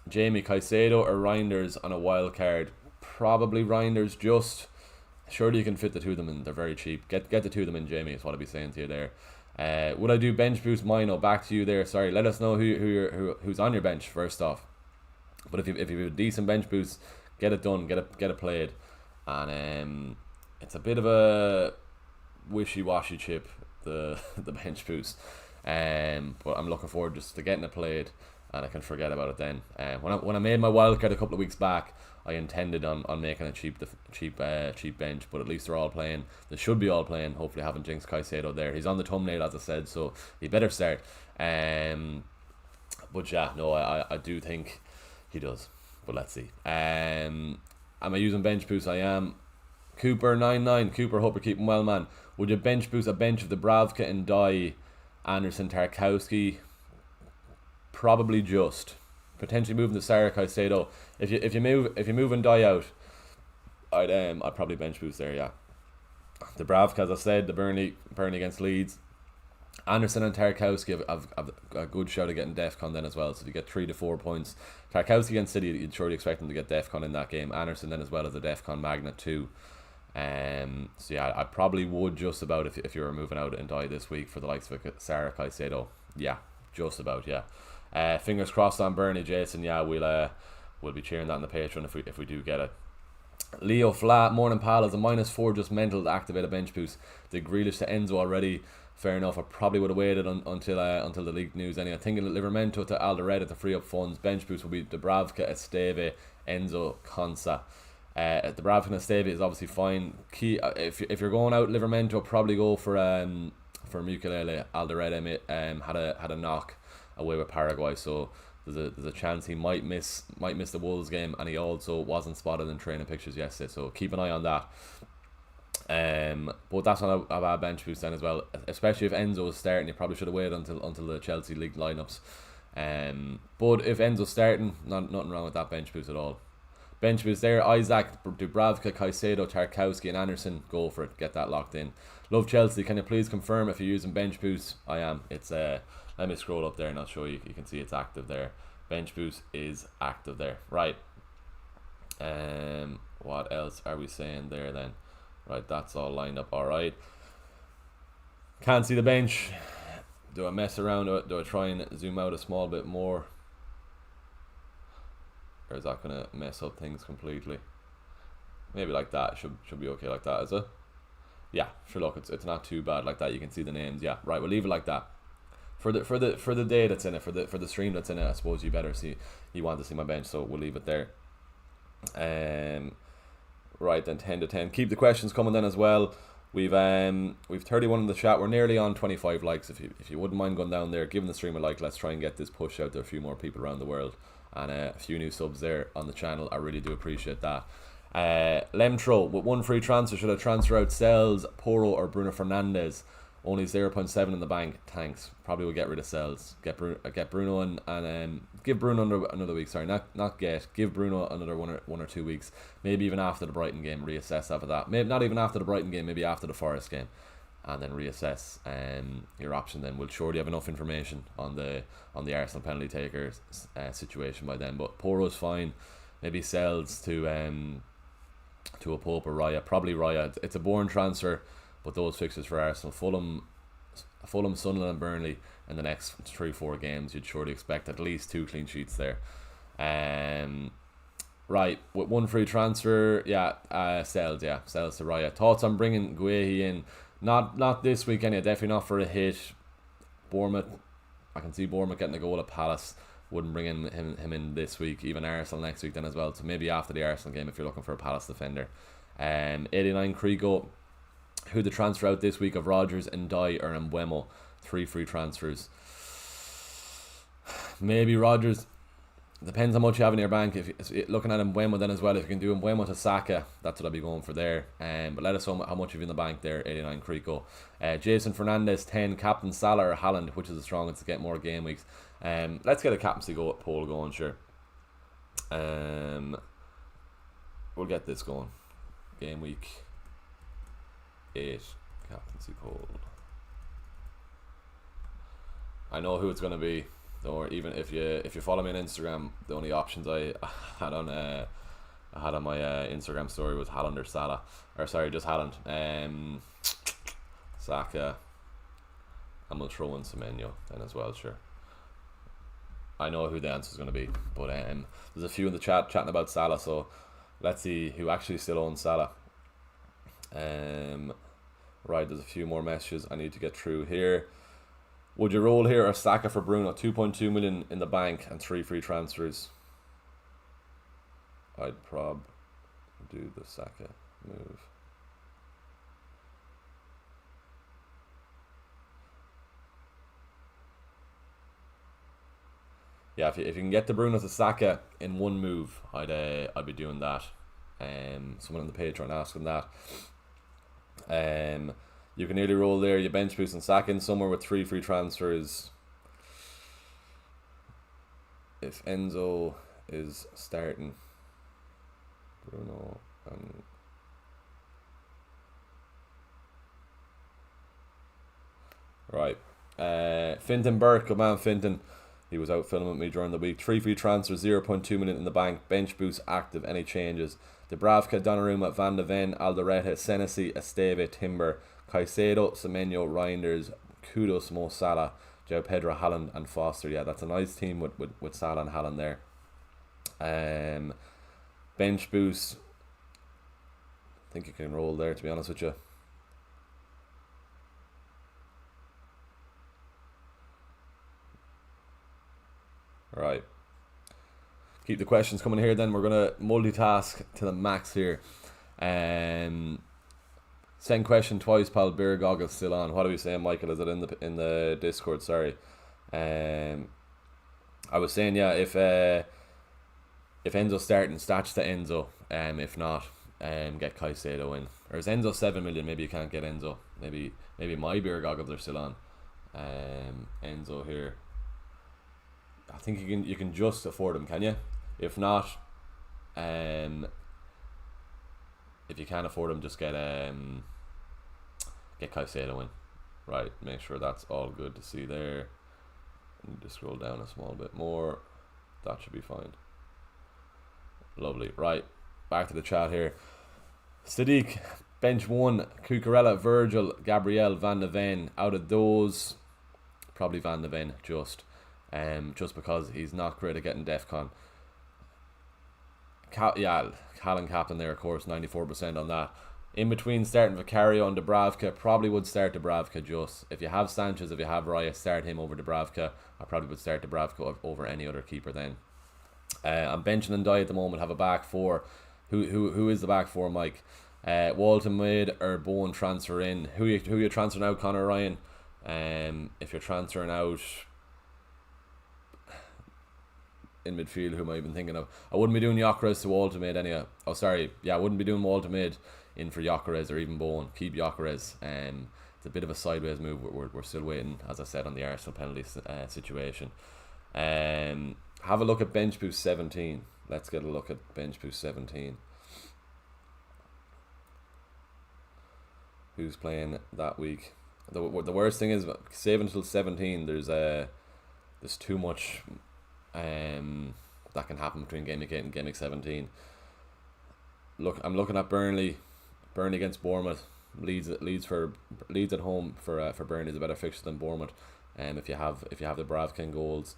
S1: Jamie, Caicedo or Reinders on a wild card? Probably Reinders. Just surely you can fit the two of them in. They're very cheap. Get the two of them in, Jamie, is what I'll be saying to you there. Would I do bench boost? Mino, back to you there. Sorry, let us know who's on your bench first off. But if you have a decent bench boost, get it done, get it played. And it's a bit of a wishy-washy chip, the bench boost. But I'm looking forward just to getting it played, and I can forget about it then. When I made my wildcard a couple of weeks back, I intended on making a cheap bench, but at least they're all playing. They should be all playing. Hopefully, I haven't jinxed Caicedo there. He's on the thumbnail, as I said, so he better start. But yeah, no, I do think he does. But let's see. Am I using bench boost? I am. Cooper99. Cooper, hope you're keeping well, man. Would you bench boost a bench of the Bravka and Dye, Anderson, Tarkowski? Probably just. Potentially moving the Sarah Caicedo. If you move and Dye out, I'd probably bench boost there, yeah. The Bravka, as I said, the Burnley against Leeds. Anderson and Tarkowski have a good shot at getting DEFCON then as well. So if you get 3 to 4 points, Tarkowski against City, you'd surely expect them to get DEFCON in that game. Anderson then as well as a DEFCON magnet too. So yeah, I probably would just about if you were moving out and Die this week for the likes of Sarah Caicedo. Yeah, just about, yeah. Fingers crossed on Burnley, Jason. Yeah, we'll be cheering that on the Patreon if we do get it. Leo Flat, morning pal, is a -4 just mental to activate a bench boost. Did Grealish to Enzo already? Fair enough. I probably would have waited until the leaked news anyway. Thinking that Livermento to Alderete to free up funds. Bench boost will be Dubravka, Esteve, Enzo, Konsa. Dubravka and Esteve is obviously fine. Key if you're going out Livermento, probably go for Mukelele. Alderete had a knock away with Paraguay, so there's a chance he might miss the Wolves game, and he also wasn't spotted in training pictures yesterday. So keep an eye on that. But that's not a bad bench boost then as well, especially if Enzo is starting. You probably should have waited until the Chelsea League lineups. But if Enzo's starting, nothing wrong with that bench boost at all. Bench boost there: Isaac, Dubravka, Caicedo, Tarkowski, and Anderson. Go for it. Get that locked in. Love Chelsea. Can you please confirm if you're using bench boost? I am. It's let me scroll up there and I'll show you. You can see it's active there. Bench boost is active there. Right. What else are we saying there then? Right, that's all lined up. All right. Can't see the bench. Do I mess around? Do I try and zoom out a small bit more? Or is that gonna mess up things completely? Maybe like that. Should be okay like that, is it? Yeah, sure. Look, it's not too bad like that. You can see the names. Yeah, right. We'll leave it like that. For the day that's in it, for the stream that's in it, I suppose you want to see my bench, so we'll leave it there. Right then, 10 to 10. Keep the questions coming then as well. We've 31 in the chat. We're nearly on 25 likes. If you wouldn't mind going down there, giving the stream a like, let's try and get this push out to a few more people around the world, and a few new subs there on the channel. I really do appreciate that. Lemtro, with one free transfer, should I transfer out Sells, Porro, or Bruno Fernandes? Only 0.7 in the bank. Thanks. Probably will get rid of Sells. Get Bruno and give Bruno another week. Sorry, give Bruno another one or 2 weeks. Maybe even after the Brighton game, reassess after that. Maybe not even after the Brighton game. Maybe after the Forest game, and then reassess your option. Then we'll surely have enough information on the Arsenal penalty takers situation by then. But Porro's fine. Maybe Sells to a Pope or Raya. Probably Raya. It's a boring transfer. But those fixtures for Arsenal, Fulham, Sunderland and Burnley in the next 3-4 games, you'd surely expect at least 2 clean sheets there. Right, with one free transfer, Sells to Raya. Thoughts on bringing Guehi in? Not this weekend, definitely not for a hit. Bournemouth, I can see Bournemouth getting a goal at Palace. Wouldn't bring him in this week. Even Arsenal next week then as well. So maybe after the Arsenal game if you're looking for a Palace defender. 89 Krigo. Who the transfer out this week of Rodgers and Dye or Mbeumo? 3 free transfers. Maybe Rodgers. Depends how much you have in your bank. If looking at Mbeumo then as well, if you can do Mbeumo to Saka, that's what I'd be going for there. But let us know how much you've in the bank there. 89 Krico. Jason Fernandez 10. Captain Salah or Haaland, which is the strongest to get more game weeks? Let's get a captaincy poll going, sure. We'll get this going. Game week 8 captaincy poll. I know who it's going to be, or even if you follow me on Instagram, the only options I had on my Instagram story was Haaland or Salah, or sorry, just Haaland. Saka, and we'll throw in Semenyo then as well, sure. I know who the answer is going to be, but there's a few in the chat chatting about Salah, so let's see who actually still owns Salah. Right, there's a few more messages I need to get through here. Would you roll here or Saka for Bruno? 2.2 million in the bank and 3 free transfers. I'd do the Saka move. Yeah, if you can get the Bruno to Saka in one move, I'd be doing that. Someone on the Patreon asking that. You can nearly roll there. You bench boost and Saka in somewhere with 3 free transfers. If Enzo is starting, Bruno and right. Finton Burke, good man Finton. He was out filming with me during the week. 3 free transfers, 0.2 million in the bank. Bench boost active. Any changes? Dubravka, Donnarumma, Van de Ven, Alderete, Senesi, Esteve, Timber, Caicedo, Semenyo, Reinders, Kudos, Mo Salah, Joe Pedro, Haaland and Foster. Yeah, that's a nice team with Salah and Haaland there. Bench boost. I think you can roll there, to be honest with you. Right. Keep the questions coming here then. We're going to multitask to the max here. Same question twice, pal. Beer goggles still on. What are we saying, Michael? Is it in the Discord? Sorry. I was saying, yeah, if Enzo's starting, statch to Enzo. If not, get Caicedo in. Or is Enzo 7 million? Maybe you can't get Enzo. Maybe my beer goggles are still on. Enzo here. I think you can just afford him, can you? If not, if you can't afford him, just get Caicedo in. Right, make sure that's all good to see there. Need to scroll down a small bit more. That should be fine. Lovely. Right, back to the chat here. Sadiq, bench 1, Cucurella, Virgil, Gabriel, Van de Ven. Out of those, probably Van de Ven just because he's not great at getting DEFCON. Callan captain there, of course, 94% on that. In between starting Vicario and Dubravka, probably would start Dubravka just. If you have Sanchez, if you have Raya, start him over Dubravka. I probably would start Dubravka over any other keeper then. I'm benching and Die at the moment, have a back 4. Who is the back 4, Mike? Walton mid or Bowen transfer in. Who you transferring out, Connor Ryan? If you're transferring out in midfield, who am I even thinking of? I wouldn't be doing Gyökeres to Walton mid anyway. Oh, sorry. Yeah, I wouldn't be doing Walton mid in for Gyökeres or even Bowen. Keep Gyökeres. It's a bit of a sideways move. We're still waiting, as I said, on the Arsenal penalty situation. Have a look at bench boost 17. Let's get a look at bench boost 17. Who's playing that week? The worst thing is, save until 17. There's too much that can happen between game week 8 and game week 17. I'm looking at Burnley against Bournemouth. Leeds at home for Burnley is a better fixture than Bournemouth. If you have the Bravkin goals.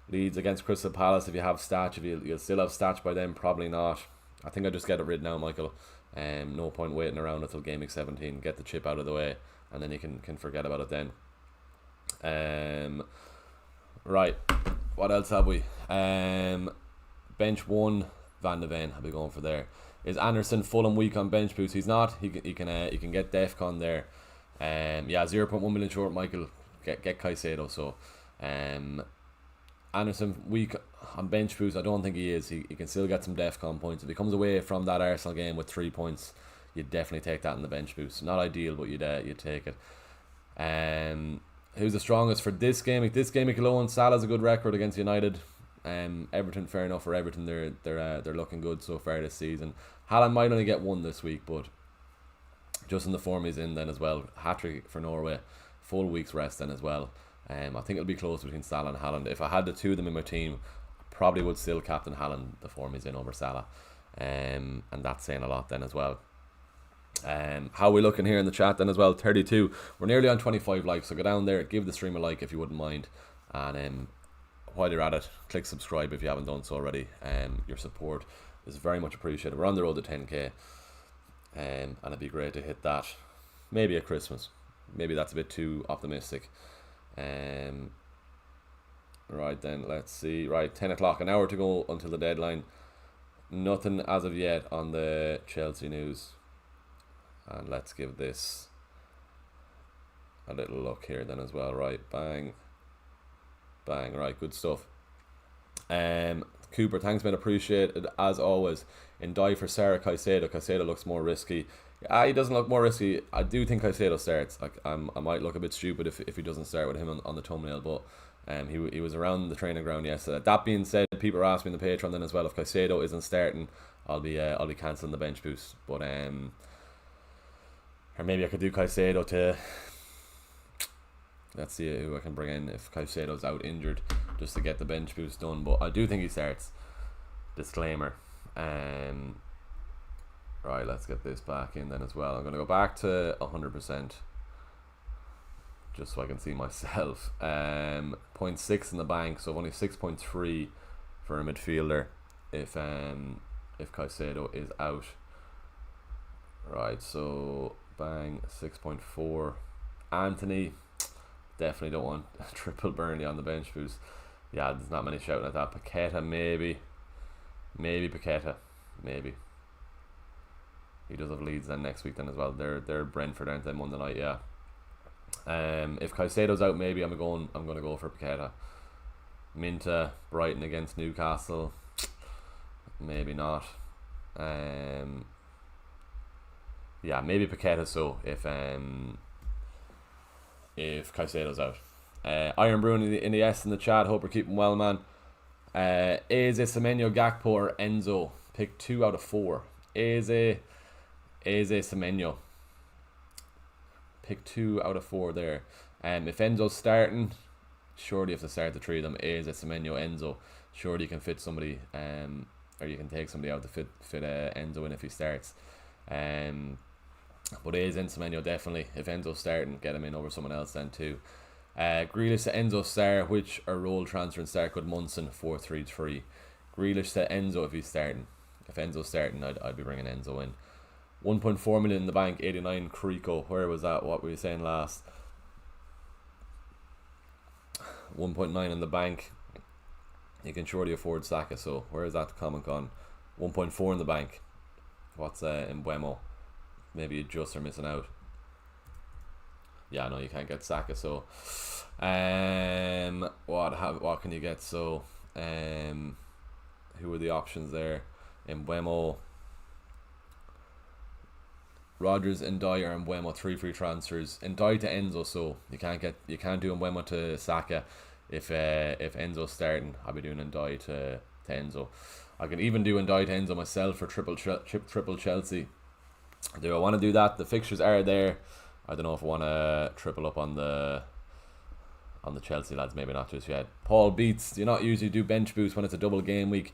S1: Leeds against Crystal Palace, if you have Statch, if you'll still have Statch by then, probably not. I think I just get it rid now, Michael. No point waiting around until game week 17. Get the chip out of the way, and then you can forget about it then. Right, what else have we? Bench 1, Van de Ven. I'll be going for there. Is Anderson Fulham weak on bench boost? He's not. He can get DEFCON there. 0.1 million short. Michael, get Caicedo. So, Anderson weak on bench boost. I don't think he is. He can still get some DEFCON points. If he comes away from that Arsenal game with 3 points, you'd definitely take that in the bench boost. Not ideal, but you'd take it. Who's the strongest for this game? This game alone, Salah's a good record against United. Everton, fair enough for Everton. They're looking good so far this season. Haaland might only get 1 this week, but just in the form he's in then as well. Hat-trick for Norway, full week's rest then as well. I think it'll be close between Salah and Haaland. If I had the two of them in my team, I probably would still captain Haaland, the form he's in, over Salah. And that's saying a lot then as well. How are we looking here in the chat then as well? 32. We're nearly on 25 likes, so go down there, give the stream a like if you wouldn't mind. And while you're at it, click subscribe if you haven't done so already. Your support is very much appreciated. We're on the road to 10k. And it'd be great to hit that maybe at Christmas. Maybe that's a bit too optimistic. Right then, let's see. Right, 10 o'clock, an hour to go until the deadline. Nothing as of yet on the Chelsea news. And let's give this a little look here then as well. Right, bang. Bang, right, good stuff. Cooper, thanks man, appreciated as always. In die for Sarah Caicedo. Caicedo looks more risky. He doesn't look more risky. I do think Caicedo starts. I might look a bit stupid if he doesn't start with him on the thumbnail, but he was around the training ground yesterday. That being said, people are asking me in the Patreon then as well, if Caicedo isn't starting, I'll be cancelling the bench boost. But or maybe I could do Caicedo to. Let's see who I can bring in if Caicedo's out injured, just to get the bench boost done. But I do think he starts. Disclaimer. Right, let's get this back in then as well. I'm going to go back to 100%, just so I can see myself. 0.6 in the bank, so only 6.3 for a midfielder if Caicedo is out. Right, so bang, 6.4. Anthony, definitely don't want triple Burnley on the bench boost. Yeah, there's not many shouting at that. Paqueta, maybe Paqueta, maybe. He does have Leeds then next week then as well. They're Brentford, aren't they, Monday night? Yeah. If Caicedo's out, maybe I'm going to go for Paqueta. Minta, Brighton against Newcastle, maybe not. Yeah, maybe Paqueta. So if Caicedo's out. Iron Bruin in the S in the chat. Hope you're keeping well, man. Eze, Semenyo, Gakpo or Enzo? Pick 2 out of 4. Eze, Semenyo. Pick 2 out of 4 there. If Enzo's starting, surely you have to start the 3 of them. Eze, Semenyo, Enzo. Surely you can fit somebody, or you can take somebody out to fit Enzo in if he starts. But Eze and Semenyo definitely. If Enzo's starting, get him in over someone else then too. Grealish to Enzo Star, which are role transfer and start good Munson 4-3-3. Grealish to Enzo if he's starting. If Enzo's starting, I'd be bringing Enzo in. 1.4 million in the bank, 89 Crico. Where was that? What were you saying last? 1.9 in the bank. You can surely afford Saka, so where is that comment gone? 1.4 in the bank. What's in Buemo? Maybe you just are missing out. Yeah, no, you can't get Saka, so what can you get? So who are the options there? In Buemo, Rodgers, Ndiaye and Buemo, 3 free transfers. Ndiaye to Enzo, so you can't do Buemo to Saka. If Enzo's starting, I'll be doing Ndiaye to Enzo. I can even do Ndiaye to Enzo myself for triple Chelsea. Do I want to do that? The fixtures are there. I don't know if I want to triple up on the Chelsea lads. Maybe not just yet. Paul Beats, do you not usually do bench boost when it's a double game week?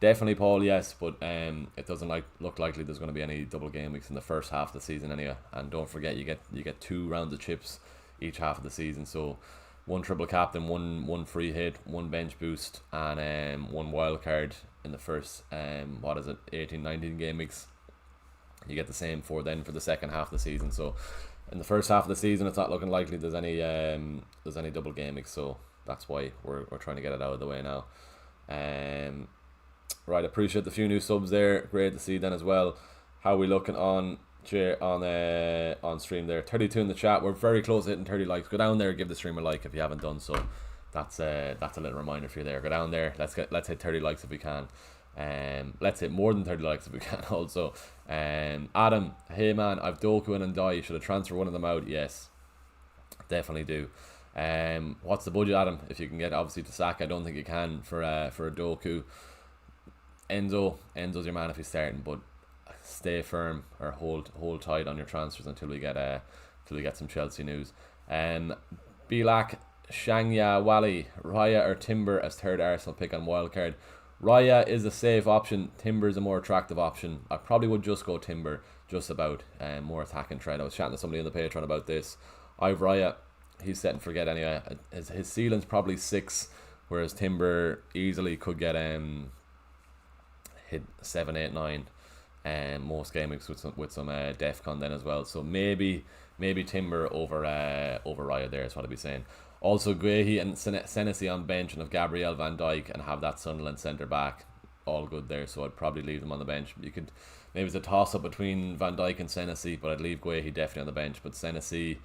S1: Definitely, Paul, yes, but it doesn't look likely there's going to be any double game weeks in the first half of the season anyway. And don't forget, you get 2 rounds of chips each half of the season. So 1 triple captain, one free hit, 1 bench boost, and 1 wild card in the first 18-19 game weeks. You get the same for the second half of the season. So in the first half of the season, it's not looking likely there's any double game weeks. So that's why we're trying to get it out of the way now. Right, appreciate the few new subs there. Great to see then as well. How are we looking on stream there? 32 in the chat. We're very close to hitting 30 likes. Go down there, give the stream a like if you haven't done so. That's a little reminder for you there. Go down there. Let's hit 30 likes if we can. Let's hit more than 30 likes if we can also. Adam, hey man, I've Doku and Ndiaye. Should I transfer one of them out? Yes, definitely do. What's the budget, Adam? If you can get obviously to Saka, I don't think you can for a Doku. Enzo's your man if he's starting, but stay firm or hold tight on your transfers until we get some Chelsea news. Bilak, Shangya, Wally, Raya or Timber as third Arsenal pick on wildcard. Raya is a safe option. Timber is a more attractive option. I probably would just go Timber, just about. More attacking trend. I was chatting to somebody in the Patreon about this. I've Raya. He's set and forget anyway. His ceiling's probably 6, whereas Timber easily could get hit 7, 8, 9. most game weeks with some Defcon then as well. So maybe Timber over Raya there is what I'd be saying. Also, Guehi and Senesi on bench, and have Gabriel, Van Dijk, and have that Sunderland centre back, all good there. So I'd probably leave them on the bench. You could maybe it's a toss up between Van Dijk and Senesi, but I'd leave Guehi definitely on the bench. But Senesi,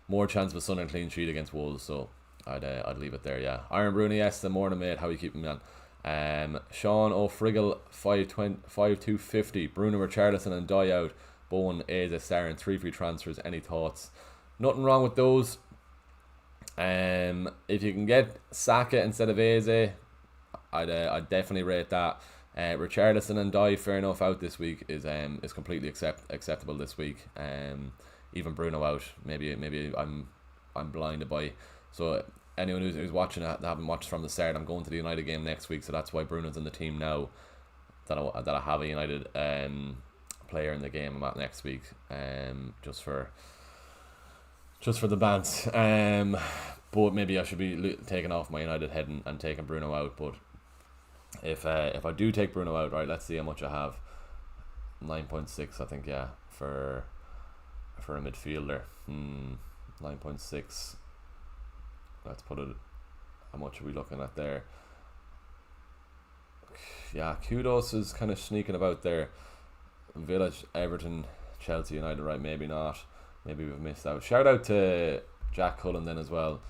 S1: more chance of a Sunderland clean sheet against Wolves, so I'd leave it there. Yeah, Iron Bruni, yes, the morning mate. How you keeping, man? Sean O'Friggle 5250. Bruno, Richarlison, and Dye out. Bowen, Eze, Sarin, 3 free transfers. Any thoughts? Nothing wrong with those. If you can get Saka instead of Eze, I'd definitely rate that. Richarlison and Dye, fair enough, out this week is completely acceptable this week. Even Bruno out, maybe I'm blinded by. So anyone who's watching that haven't watched from the start, I'm going to the United game next week, so that's why Bruno's in the team now. That I have a United player in the game I'm at next week. Just for the bans. But maybe I should be taking off my United head and taking Bruno out. But if I do take Bruno out, right, let's see how much I have. 9.6, I think, yeah, for a midfielder. 9.6. Let's put it. How much are we looking at there? Yeah, Kudos is kind of sneaking about there. Village, Everton, Chelsea, United, right? Maybe not. Maybe we've missed out. Shout out to Jack Cullen then as well,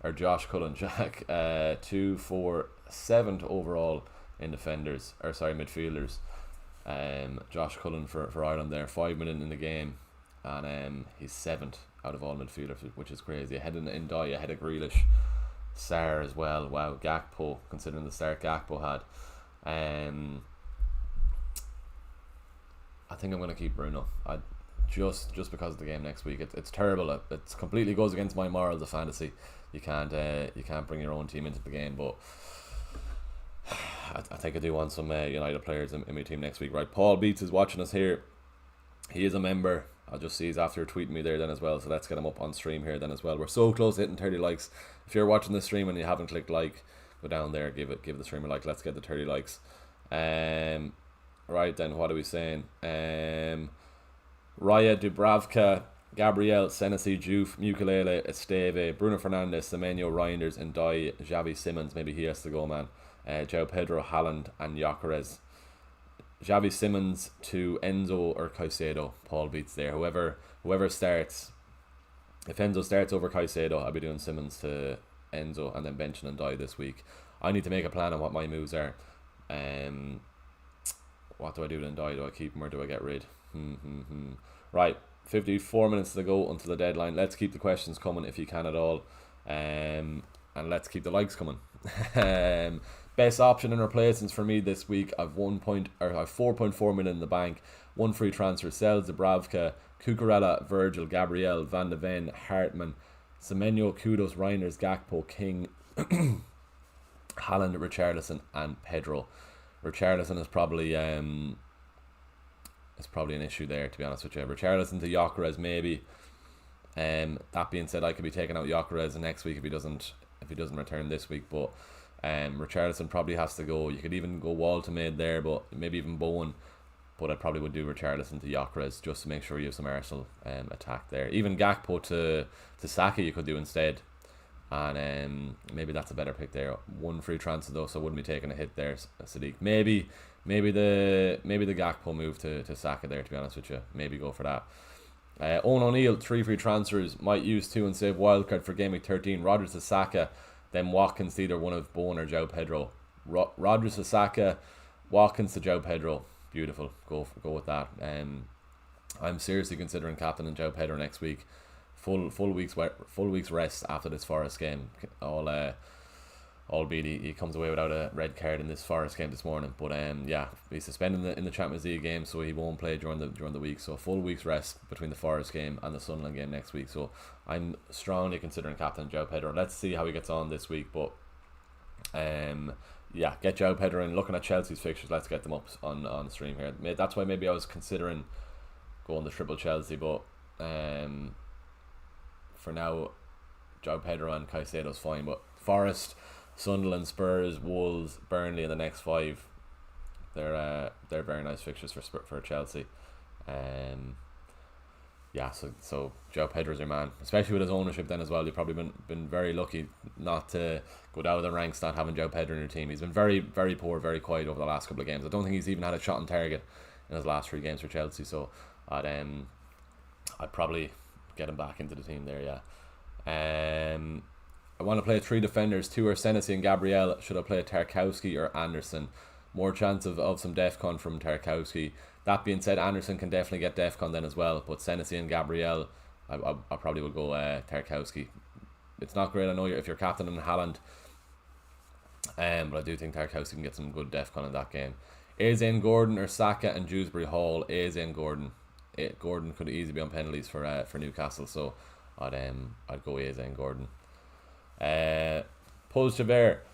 S1: or Josh Cullen. Jack, 2, 4, 7th overall in midfielders. Josh Cullen for Ireland there, 5 minutes in the game, and he's 7th out of all midfielders, which is crazy. Ahead in Dye, ahead of Grealish, Sarr as well. Wow, Gakpo, considering the start Gakpo had. I think I'm gonna keep Bruno. Just because of the game next week. It's terrible. It completely goes against my morals of fantasy. You can't bring your own team into the game, but I think I do want some United players in my team next week. Right, Paul Beats is watching us here. He is a member. I'll just see he's after tweeting me there then as well, so let's get him up on stream here then as well. We're so close to hitting 30 likes. If you're watching this stream and you haven't clicked like, go down there, give the stream a like. Let's get the 30 likes. Right then, what are we saying? Raya, Dubravka, Gabriel, Senesi, Juve, Mukulele, Esteve, Bruno Fernandes, Semenyo, Reinders, and Dye, Xavi Simons. Maybe he has to go, man. João Pedro, Haaland, and Gyökeres. Xavi Simons to Enzo or Caicedo. Paul Beats there. Whoever starts. If Enzo starts over Caicedo, I'll be doing Simons to Enzo and then benching and Dye this week. I need to make a plan on what my moves are. What do I do then, Dye? Do I keep him or do I get rid? Right, 54 minutes to go until the deadline. Let's keep the questions coming if you can at all. And let's keep the likes coming. Best option in replacements for me this week. I've 4.4 million in the bank. 1 free transfer. Sells Dubravka, Cucurella, Virgil, Gabriel, Van de Ven, Hartman, Semenyo, Kudos, Reinders, Gakpo, King, Haaland, Richarlison, and Pedro. Richarlison is probably an issue there, to be honest with you. Richarlison to Gyökeres maybe. That being said, I could be taking out Gyökeres next week if he doesn't return this week. But Richarlison probably has to go. You could even go Walter-Maid there, but maybe even Bowen. But I probably would do Richarlison to Gyökeres just to make sure you have some Arsenal attack there. Even Gakpo to Saka you could do instead. And maybe that's a better pick there. 1 free transfer though, so I wouldn't be taking a hit there, Sadiq. Maybe the Gakpo move to Saka there, to be honest with you. Maybe go for that. Owen O'Neill, 3 free transfers. Might use 2 and save wildcard for game week 13. Rodgers to Saka, then Watkins to either one of Bowen or João Pedro. Rodgers to Saka, Watkins to João Pedro. Beautiful. Go with that. I'm seriously considering captaining João Pedro next week. Full week's rest after this Forest game. Albeit he comes away without a red card in this Forest game this morning. But yeah, he's suspended in the Champions League game, so he won't play during the week. So a full week's rest between the Forest game and the Sunderland game next week. So I'm strongly considering captain João Pedro. Let's see how he gets on this week. But yeah, get João Pedro in. Looking at Chelsea's fixtures, let's get them up on stream here. That's why maybe I was considering going the triple Chelsea, but for now, João Pedro and Caicedo's fine. But Forest, Sunderland, Spurs, Wolves, Burnley in the next 5. they're very nice fixtures for Chelsea. Yeah, so João Pedro's your man, especially with his ownership then as well. You've probably been very lucky not to go down the ranks not having João Pedro in your team. He's been very, very poor, very quiet over the last couple of games. I don't think he's even had a shot on target in his last 3 games for Chelsea, so I'd probably get him back into the team there, yeah. I want to play 3 defenders. 2 are Senesi and Gabriel. Should I play Tarkowski or Anderson? More chance of some defcon from Tarkowski. That being said, Anderson can definitely get defcon then as well, but Senesi and Gabriel, I probably would go Tarkowski. It's not great, I know, if you're captain in Haaland, but I do think Tarkowski can get some good defcon in that game. Eze and Gordon or Saka and Dewsbury Hall? Eze and Gordon. Gordon could easily be on penalties for Newcastle, so I'd go Eze and Gordon. Pulse Javert.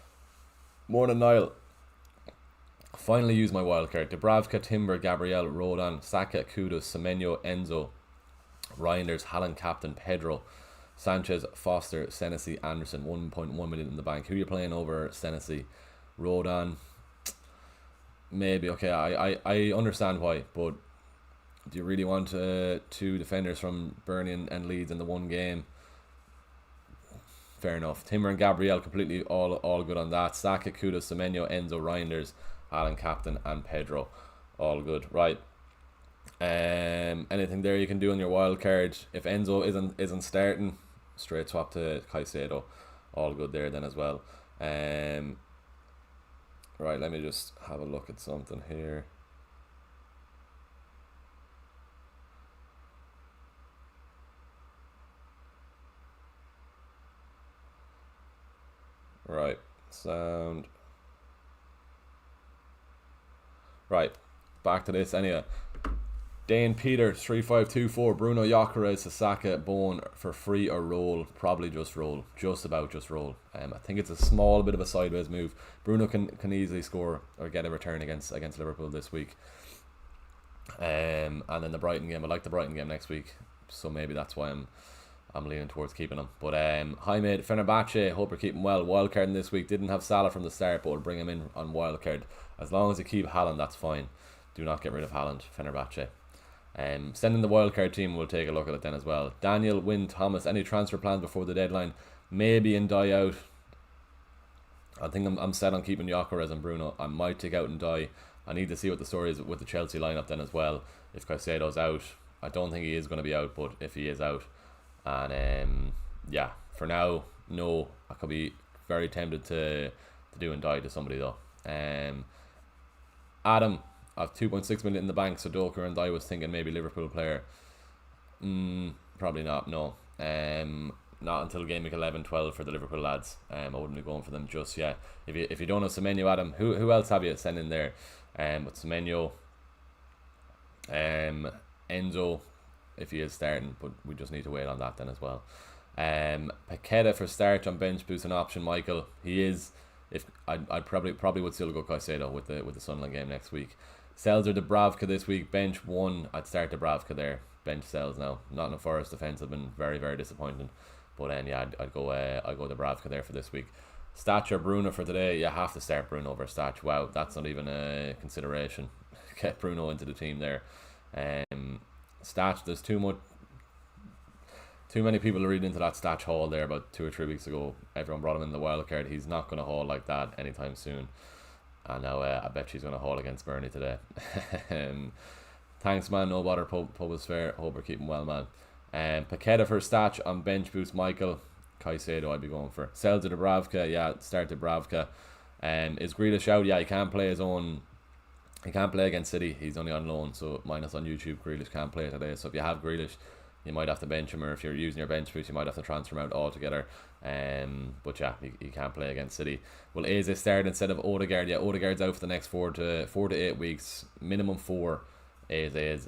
S1: Morning Niall. Finally use my wildcard. Dubravka, Timber, Gabriel, Rodan, Saka, Kudus, Semenyo, Enzo, Reinders, Haaland captain, Pedro, Sanchez, Foster, Senesi, Anderson. 1.1 million in the bank. Who are you playing over Senesi? Rodan. Maybe, okay, I understand why, but do you really want 2 defenders from Burnley and Leeds in the one game? Fair enough. Timber and Gabriel completely all good on that. Saka, Kudus, Semenyo, Enzo, Reinders, Alan captain, and Pedro, all good. Right. Anything there you can do on your wild card? If Enzo isn't starting, straight swap to Caicedo, all good there then as well. Right, let me just have a look at something here. Right, sound. Right, back to this anyway. Dane Peter 3524. Bruno Gyökeres, Sasaka, Bowen for free or roll? Probably just roll. Just about just roll. I think it's a small bit of a sideways move. Bruno can easily score or get a return against Liverpool this week. And then the Brighton game. I like the Brighton game next week, so maybe that's why I'm leaning towards keeping him. But hi mate, Fenerbahce, hope you're keeping well. Wildcarding this week. Didn't have Salah from the start, but we'll bring him in on wildcard. As long as you keep Haaland, that's fine. Do not get rid of Haaland, Fenerbahce. Send in the wildcard team, we'll take a look at it then as well. Daniel, Wynn, Thomas, any transfer plans before the deadline? Maybe in die out. I think I'm set on keeping Gyökeres and Bruno. I might take out and die. I need to see what the story is with the Chelsea lineup then as well. If Caicedo's out, I don't think he is going to be out, but if he is out, and yeah, for now, no. I could be very tempted to do and die to somebody though. Adam, I have 2.6 million in the bank, so Doker and I was thinking maybe Liverpool player. Probably not, no. Not until game week 11-12 for the Liverpool lads. I wouldn't be going for them just yet. If you don't have Semenyo, Adam, who else have you send in there? But Semenyo, Enzo, if he is starting, but we just need to wait on that then as well. Paqueta for start on bench boost an option. Michael, he is. If I probably would still go Caicedo with the Sunderland game next week. Sells or Dubravka this week. Bench 1. I'd start Dubravka there. Bench Sells now. Nottingham Forest defence have been very, very disappointing. But yeah, I'd go Dubravka there for this week. Statch or Bruno for today. You have to start Bruno over Statch. Wow, that's not even a consideration. Get Bruno into the team there. Statch, there's too many people reading into that Statch haul there about 2 or 3 weeks ago. Everyone brought him in the wild card. He's not going to haul like that anytime soon. And now I bet she's going to haul against Burnley today. Thanks, man. No bother. Pub is fair. Hope we're keeping well, man. Paqueta for Statch on bench boost. Michael. Caicedo I'd be going for. Sells to Dubravka. Yeah, start Dubravka. Is Grealish out? Yeah, he can't play his own. He can't play against City. He's only on loan, so minus on YouTube. Grealish can't play today. So if you have Grealish, you might have to bench him, or if you're using your bench boost, you might have to transfer him out altogether. But yeah, he can't play against City. Will Eze start instead of Odegaard? Yeah, Odegaard's out for the next 4 to 8 weeks, minimum 4. Eze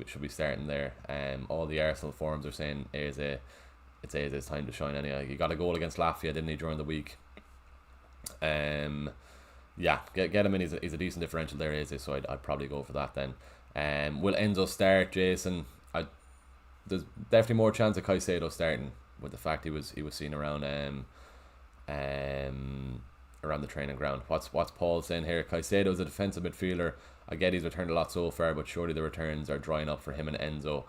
S1: should be starting there. All the Arsenal forums are saying Eze. It's Eze's time to shine anyway. He got a goal against Latvia, didn't he, during the week? Yeah, get him in. He's a decent differential there, Eze. So I'd probably go for that then. Will Enzo start, Jason? There's definitely more chance of Caicedo starting with the fact he was seen around around the training ground. What's Paul saying here? Caicedo's a defensive midfielder. I get he's returned a lot so far, but surely the returns are drying up for him and Enzo.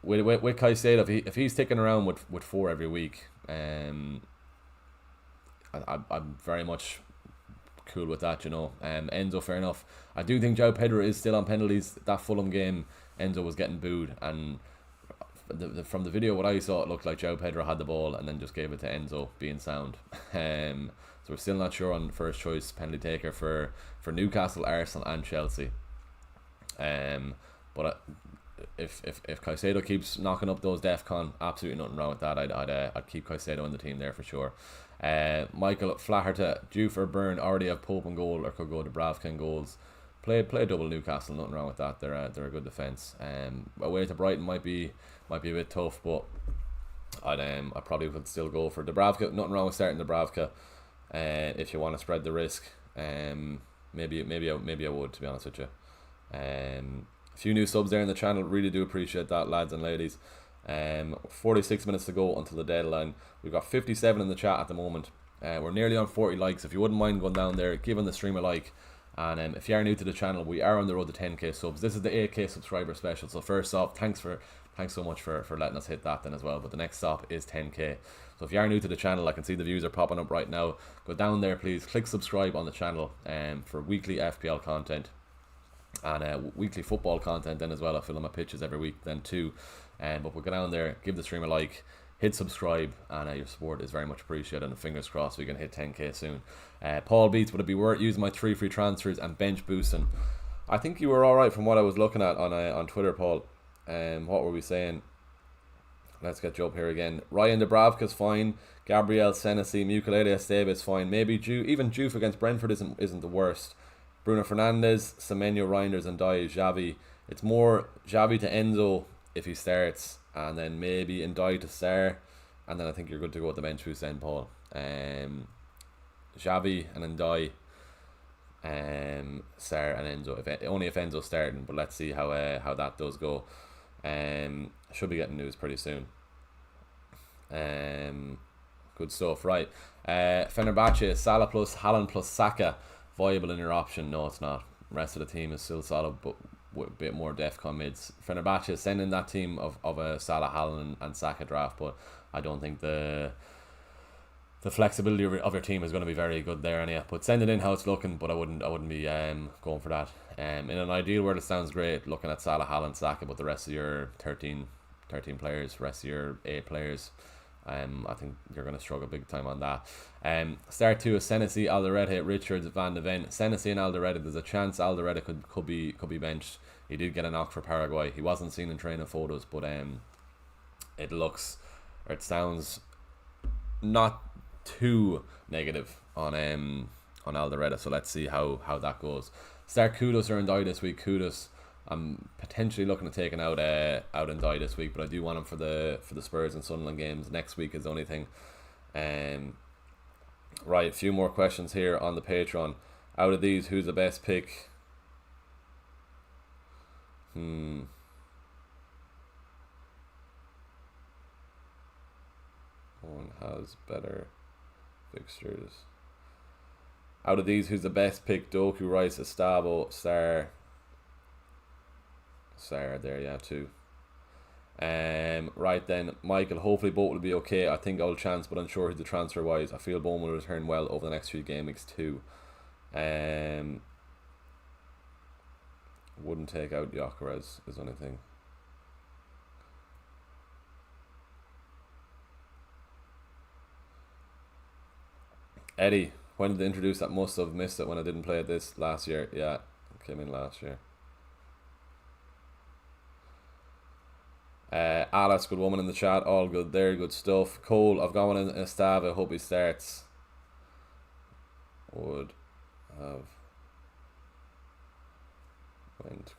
S1: With Caicedo, if he's sticking around with 4 every week, I'm very much cool with that, you know. Enzo, fair enough. I do think João Pedro is still on penalties. That Fulham game, Enzo was getting booed, and from the video what I saw, it looked like João Pedro had the ball and then just gave it to Enzo, being sound. So we're still not sure on first choice penalty taker for Newcastle, Arsenal and Chelsea. But if Caicedo keeps knocking up those DEFCON, absolutely nothing wrong with that. I'd keep Caicedo in the team there for sure. Michael Flaherty, due for burn, already have Pope in goal or could go to Dubravka in goals. Play double Newcastle, nothing wrong with that. They're a good defence. Away to Brighton might be a bit tough, but I probably would still go for Dubravka. Nothing wrong with starting Dubravka. If you want to spread the risk, maybe I would, to be honest with you. A few new subs there in the channel, really do appreciate that, lads and ladies. 46 minutes to go until the deadline. We've got 57 in the chat at the moment. We're nearly on 40 likes. If you wouldn't mind going down there, giving the stream a like. And if you are new to the channel, we are on the road to 10k subs. This is the 8k subscriber special. So first off, thanks so much for letting us hit that then as well. But the next stop is 10k. So if you are new to the channel, I can see the views are popping up right now. Go down there, please. Click subscribe on the channel for weekly FPL content and weekly football content then as well. I film my pitches every week then too. But we'll go down there, give the stream a like, hit subscribe, and your support is very much appreciated, and fingers crossed we can hit 10k soon. Paul Beats, would it be worth using my 3 free transfers and bench boosting? I think you were alright from what I was looking at on Twitter, Paul. What were we saying? Let's get Joe up here again. Ryan Dubravka's fine. Gabriel Senesi, Mukulele Esteve is fine. Maybe even Juve against Brentford isn't the worst. Bruno Fernandes, Semenyo, Reinders and Dye, Xavi. It's more Xavi to Enzo if he starts, and then maybe Ndai to Sarr, and then I think you're good to go with the bench boost then, Paul. Xavi and Ndai, Sarr and Enzo. Only if Enzo's starting, but let's see how that does go. Should be getting news pretty soon. Good stuff, right? Fenerbahce, Salah plus Haaland plus Saka, viable in your option? No, it's not. The rest of the team is still solid, but with a bit more DEFCON mids. Fenerbahce sending that team of a Salah, Haaland and Saka draft, but I don't think the flexibility of your team is going to be very good there anyhow. But send it in how it's looking, but I wouldn't be going for that. In an ideal world, it sounds great looking at Salah, Haaland, Saka, but the rest of your 13 players, rest of your 8 players, I think you're going to struggle big time on that. Start 2 is Senesi, Alderete, Richards, Van de Ven. Senesi and Alderete, there's a chance Alderete could be benched. He did get a knock for Paraguay. He wasn't seen in training photos, but it sounds not too negative on Alderete. So let's see how that goes. Start Kudus or Ndai this week. Kudus, I'm potentially looking at taking out Ndai this week, but I do want him for the Spurs and Sunderland games. Next week is the only thing. Right, a few more questions here on the Patreon. Out of these, who's the best pick? One has better fixtures. Out of these, who's the best pick? Doku, Rice, Estavo, Sarr there, yeah, too. Right then, Michael, hopefully both will be okay. I think I'll chance, but unsure who's the transfer wise. I feel Bowman will return well over the next few game weeks too. Wouldn't take out Gyökeres is the only thing. Eddie, when did they introduce that? Must have missed it when I didn't play it this last year. Yeah, it came in last year. Alice, good woman in the chat, all good there, good stuff. Cole, I've got one in Estava, hope he starts. Would have went.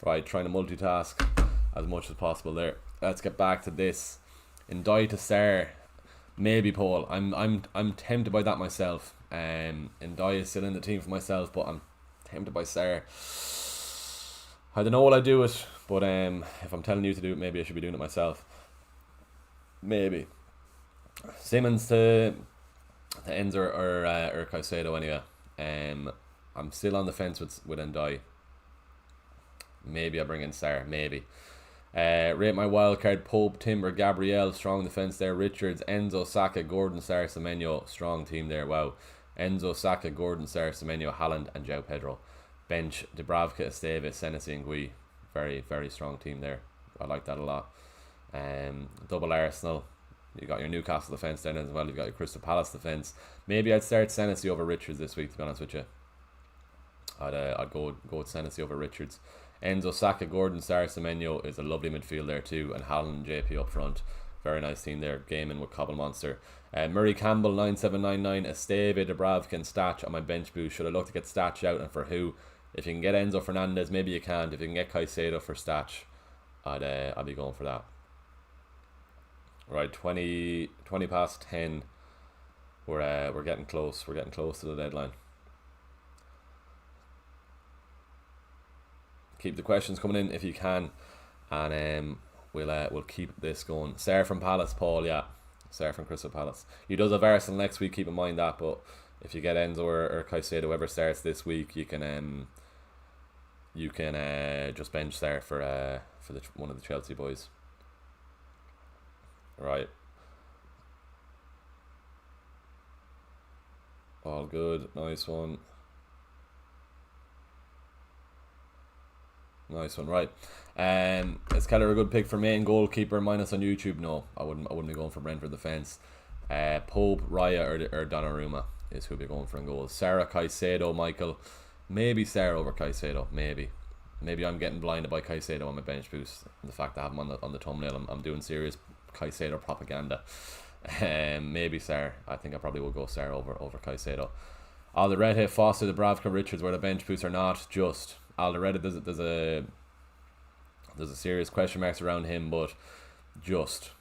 S1: Right, trying to multitask as much as possible there. Let's get back to this. Ndai to Sarr, maybe Paul. I'm tempted by that myself. Ndai is still in the team for myself, but I'm tempted by Sarr. I don't know what I do it, but if I'm telling you to do it, maybe I should be doing it myself. maybe. Simmons to Enzo or Caicedo anyway. I'm still on the fence with Ndai. Maybe I bring in Sarr. Maybe. Rate my wildcard: Pope, Timber, Gabriel. Strong defense there. Richards, Enzo, Saka, Gordon, Sarr, Semenyo. Strong team there. Wow. Enzo, Saka, Gordon, Sarr, Semenyo, Haaland, and João Pedro. Bench: Dubravka, Esteve, Senesi, and Gui. Very, very strong team there. I like that a lot. Double Arsenal. You got your Newcastle defence then as well. You've got your Crystal Palace defence. Maybe I'd start Senesi over Richards this week, to be honest with you. I'd go with Senesi over Richards. Enzo, Saka, Gordon, Sarr, Semenyo is a lovely midfield there too, and Haaland and JP up front. Very nice team there. Gaming with Cobble Monster. Murray Campbell 9799, Esteve, Dubravka, and Statch on my bench boost. Should I look to get Statch out, and for who? If you can get Enzo Fernandez, maybe you can. If you can get Caicedo for Statch, I'd be going for that. Right, 20 past 10. We're getting close. We're getting close to the deadline. Keep the questions coming in if you can, and we'll keep this going. Sarah from Palace, Paul, yeah. Sarah from Crystal Palace. He does have Arsenal next week, keep in mind that, but if you get Enzo or Caicedo, whoever starts this week, you can just bench Sarah for one of the Chelsea boys. Right. All good. Nice one. Nice one. Right. Is Keller a good pick for main goalkeeper minus on YouTube? No, I wouldn't be going for Brentford defence. Pope, Raya, or Donnarumma is who'll be going for in goals. Sarah, Caicedo, Michael. Maybe Sarah over Caicedo. Maybe I'm getting blinded by Caicedo on my bench boost. The fact that I have him on the thumbnail, I'm doing serious Caicedo propaganda. Maybe Sarr. I think I probably will go Sarr over Caicedo. Alderete, Foster, Dubravka, Richards were the bench boosts or not. Just Alderete, there's a serious question marks around him, but just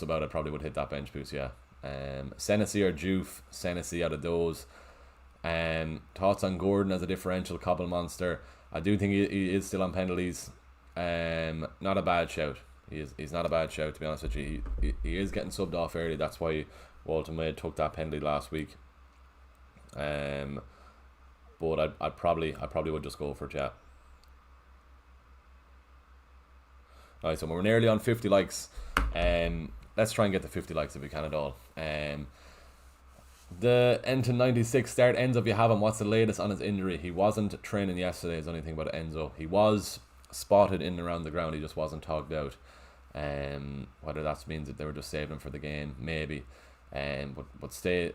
S1: about it probably would hit that bench boost. Yeah. Senesi or Juve. Senesi out of those. Thoughts on Gordon as a differential Cobble Monster? I do think he is still on penalties. Not a bad shout. He's not a bad shout, to be honest with you. He is getting subbed off early. That's why Walton Wade took that penalty last week. But I probably would just go for it, yeah. Alright, so we're nearly on 50 likes. Let's try and get to 50 likes if we can at all. The Enton 96 start. Enzo, if you have him, what's the latest on his injury? He wasn't training yesterday, is the only thing about Enzo. He was spotted in and around the ground, he just wasn't togged out. Whether that means that they were just saving him for the game, maybe. But stay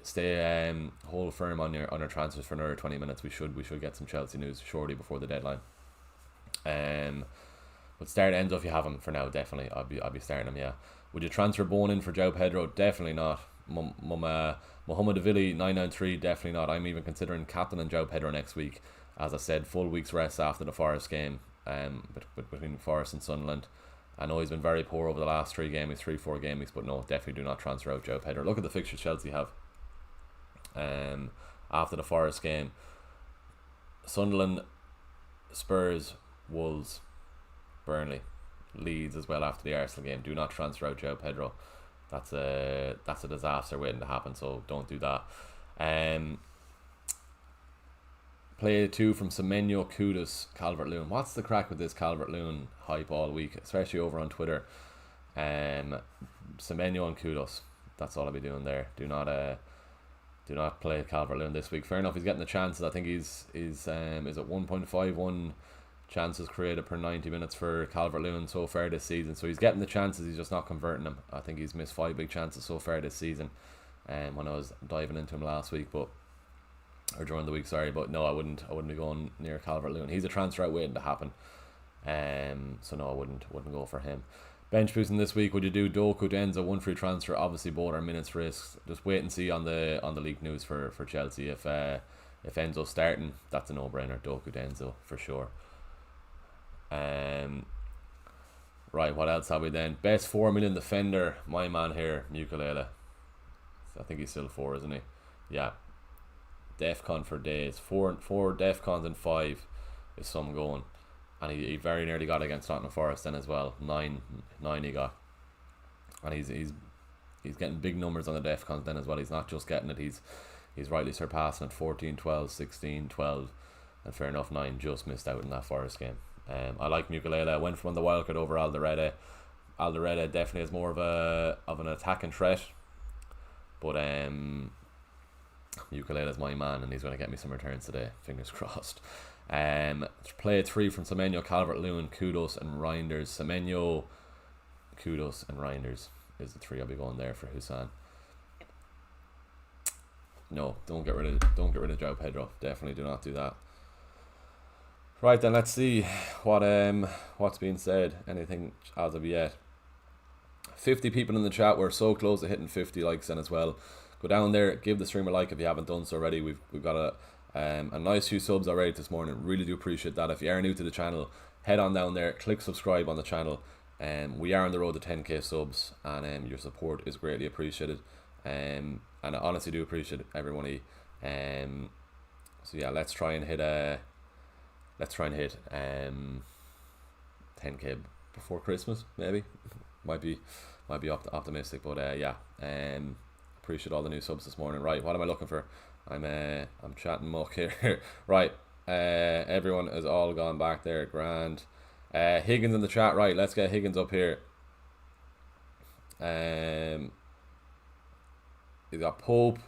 S1: hold firm on your transfers for another 20 minutes. We should get some Chelsea news shortly before the deadline. But start Enzo if you have him for now. Definitely, I'll be starting him. Yeah. Would you transfer Bone in for João Pedro? Definitely not. Mohamed Avili 993. Definitely not. I'm even considering captaining João Pedro next week. As I said, full week's rest after the Forest game. Between Forest and Sunderland. I know he's been very poor over the last 4 game weeks, but no, definitely do not transfer out João Pedro. Look at the fixtures Chelsea have. After the Forest game, Sunderland, Spurs, Wolves, Burnley, Leeds as well after the Arsenal game. Do not transfer out João Pedro. That's a disaster waiting to happen. So don't do that. Play 2 from Semenyo, Kudus, Calvert-Lewin. What's the crack with this Calvert-Lewin hype all week, especially over on Twitter? Semenyo and Kudus. That's all I'll be doing there. Do not play Calvert-Lewin this week. Fair enough, he's getting the chances. I think he's is it 1.51 chances created per 90 minutes for Calvert-Lewin so far this season. So he's getting the chances, he's just not converting them. I think he's missed 5 big chances so far this season. When I was diving into him last week, or during the week, sorry, but no, I wouldn't be going near Calvert-Lewin. He's a transfer out waiting to happen. So no, I wouldn't go for him. Bench boosting this week, would you do Doku to Enzo, 1 free transfer? Obviously both are minutes risks. Just wait and see on the league news for Chelsea. If Enzo's starting, that's a no-brainer. Doku to Enzo for sure. Right, what else have we then? Best 4 million defender, my man here, Mukulele. I think he's still 4, isn't he? Yeah. DEFCON for days. 4 DEFCONs and 5 is some going. And he very nearly got against Nottingham Forest then as well. 9 he got. And he's he's getting big numbers on the defcons then as well. He's not just getting it, he's rightly surpassing it. 14, 12, 16, 12, and fair enough, 9 just missed out in that Forest game. I like Mukalele. I went from the wildcard over Alderete. Alderete definitely has more of an attacking threat, but Ukulele is my man, and he's going to get me some returns today. Fingers crossed. Play 3 from Semenyo, Calvert-Lewin, Kudos, and Reinders. Semenyo, Kudos, and Reinders is the 3 I'll be going there for Hussein. No, don't get rid of João Pedro. Definitely do not do that. Right then, let's see what's being said. Anything as of yet. 50 people in the chat. We're so close to hitting 50 likes then as well. Go down there, give the stream a like if you haven't done so already. We've got a nice few subs already this morning. Really do appreciate that. If you are new to the channel, head on down there, click subscribe on the channel. We are on the road to 10k subs, and your support is greatly appreciated. And I honestly do appreciate everybody. So yeah, let's try and hit 10k before Christmas, maybe. might be optimistic, but yeah. Appreciate all the new subs this morning. Right, what am I looking for? I'm chatting muck here. Right, everyone has all gone back there. Grand. Higgins in the chat. Right, let's get Higgins up here. You got Pope,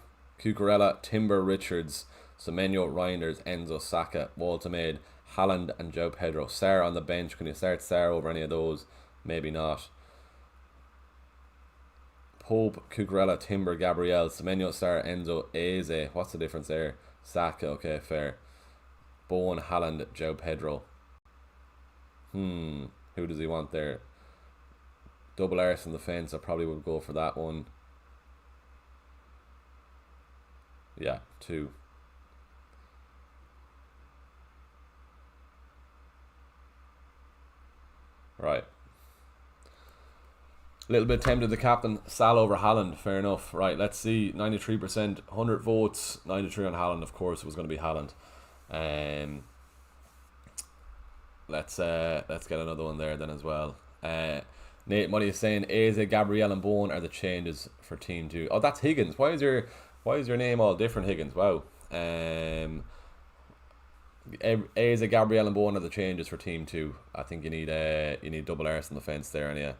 S1: Cucurella, Timber, Richards, Semenyo, Reinders, Enzo, Saka, Walter-Maid, Haaland, and João Pedro. Sarr on the bench. Can you start Sarr over any of those? Maybe not. Pope, Cucurella, Timber, Gabriel, Semenyo, Sarr, Enzo, Eze. What's the difference there? Saka, okay, fair. Bowen, Haaland, João Pedro. Who does he want there? Double arse in the fence. I probably would go for that one. Yeah, 2. Right. A little bit tempted the captain. Sal over Haaland. Fair enough. Right, let's see. 93%, 100 votes. 93 on Haaland, of course. It was going to be Haaland. Let's get another one there then as well. Nate Money is saying Eze, Gabriel, and Bowen are the changes for Team 2. Oh, that's Higgins. Why is your name all different, Higgins? Wow. Eze, Gabriel, and Bowen are the changes for Team 2. I think you need double arse on the fence there, and yeah.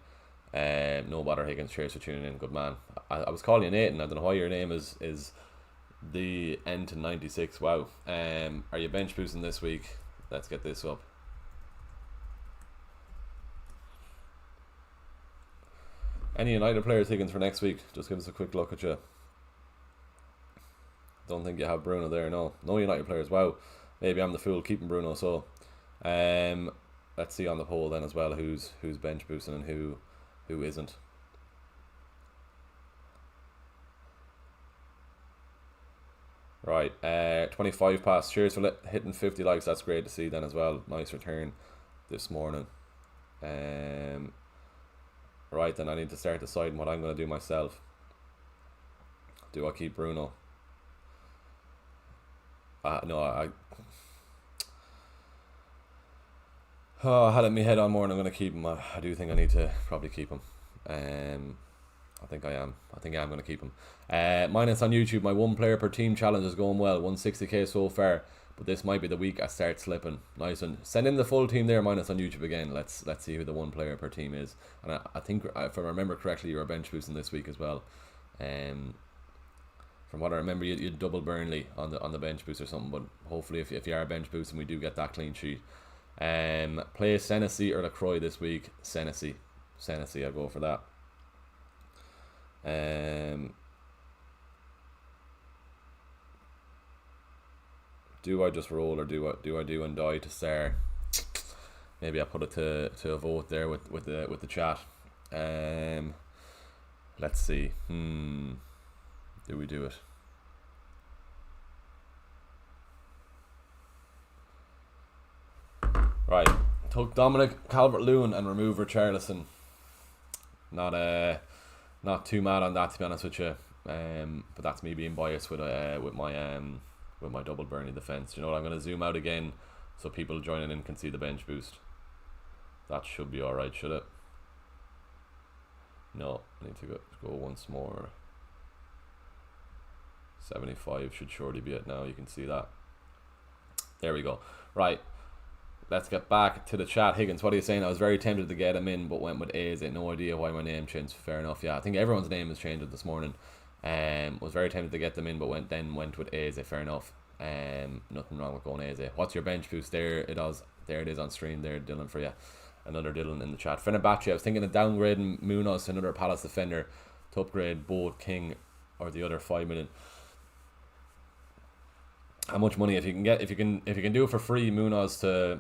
S1: No bother, Higgins. Cheers for tuning in. Good man. I was calling you Nathan. I don't know why your name is the end to 96. Wow. Are you bench boosting this week? Let's get this up. Any United players, Higgins, for next week? Just give us a quick look at you. Don't think you have Bruno there. No United players. Wow. Maybe I'm the fool keeping Bruno. So let's see on the poll then as well who's bench boosting and who isn't. Right, 25 past. Cheers for hitting 50 likes. That's great to see then as well. Nice return this morning. Right, then I need to start deciding what I'm going to do myself. Do I keep Bruno? No, I had it in my head on more and I'm going to keep him. I do think I need to probably keep him. I think I am going to keep him. Minus on YouTube, my 1 player per team challenge is going well. 160k so far, but this might be the week I start slipping. Nice one. Send in the full team there, minus on YouTube again. Let's see who the 1 player per team is. And I think, if I remember correctly, you were bench boosting this week as well. From what I remember, you double Burnley on the bench boost or something. But hopefully, if you are bench boosting, we do get that clean sheet. Play Senesi or LaCroix this week. Senesi, I'll go for that. Do I just roll or do I do and die to Sarr? Maybe I put it to a vote there with the chat. Let's see. Do we do it? Right. Took Dominic Calvert-Lewin and remove Richarlison. Not too mad on that, to be honest with you. But that's me being biased with my double Burnley defence. You know what? I'm going to zoom out again so people joining in can see the bench boost. That should be alright, should it? No, I need to go once more. 75 should surely be it now. You can see that. There we go. Right. Let's get back to the chat. Higgins, what are you saying? I was very tempted to get him in, but went with A's. I had no idea why my name changed. Fair enough. Yeah, I think everyone's name has changed this morning. Was very tempted to get them in, but went with A's. Fair enough. Nothing wrong with going A's. What's your bench boost? There it is. There it is on stream. There, Dylan, for you. Another Dylan in the chat. Fenerbahce. I was thinking of downgrading Munoz to another Palace defender to upgrade both King or the other 5 million. How much money if you can do it for free? Munoz to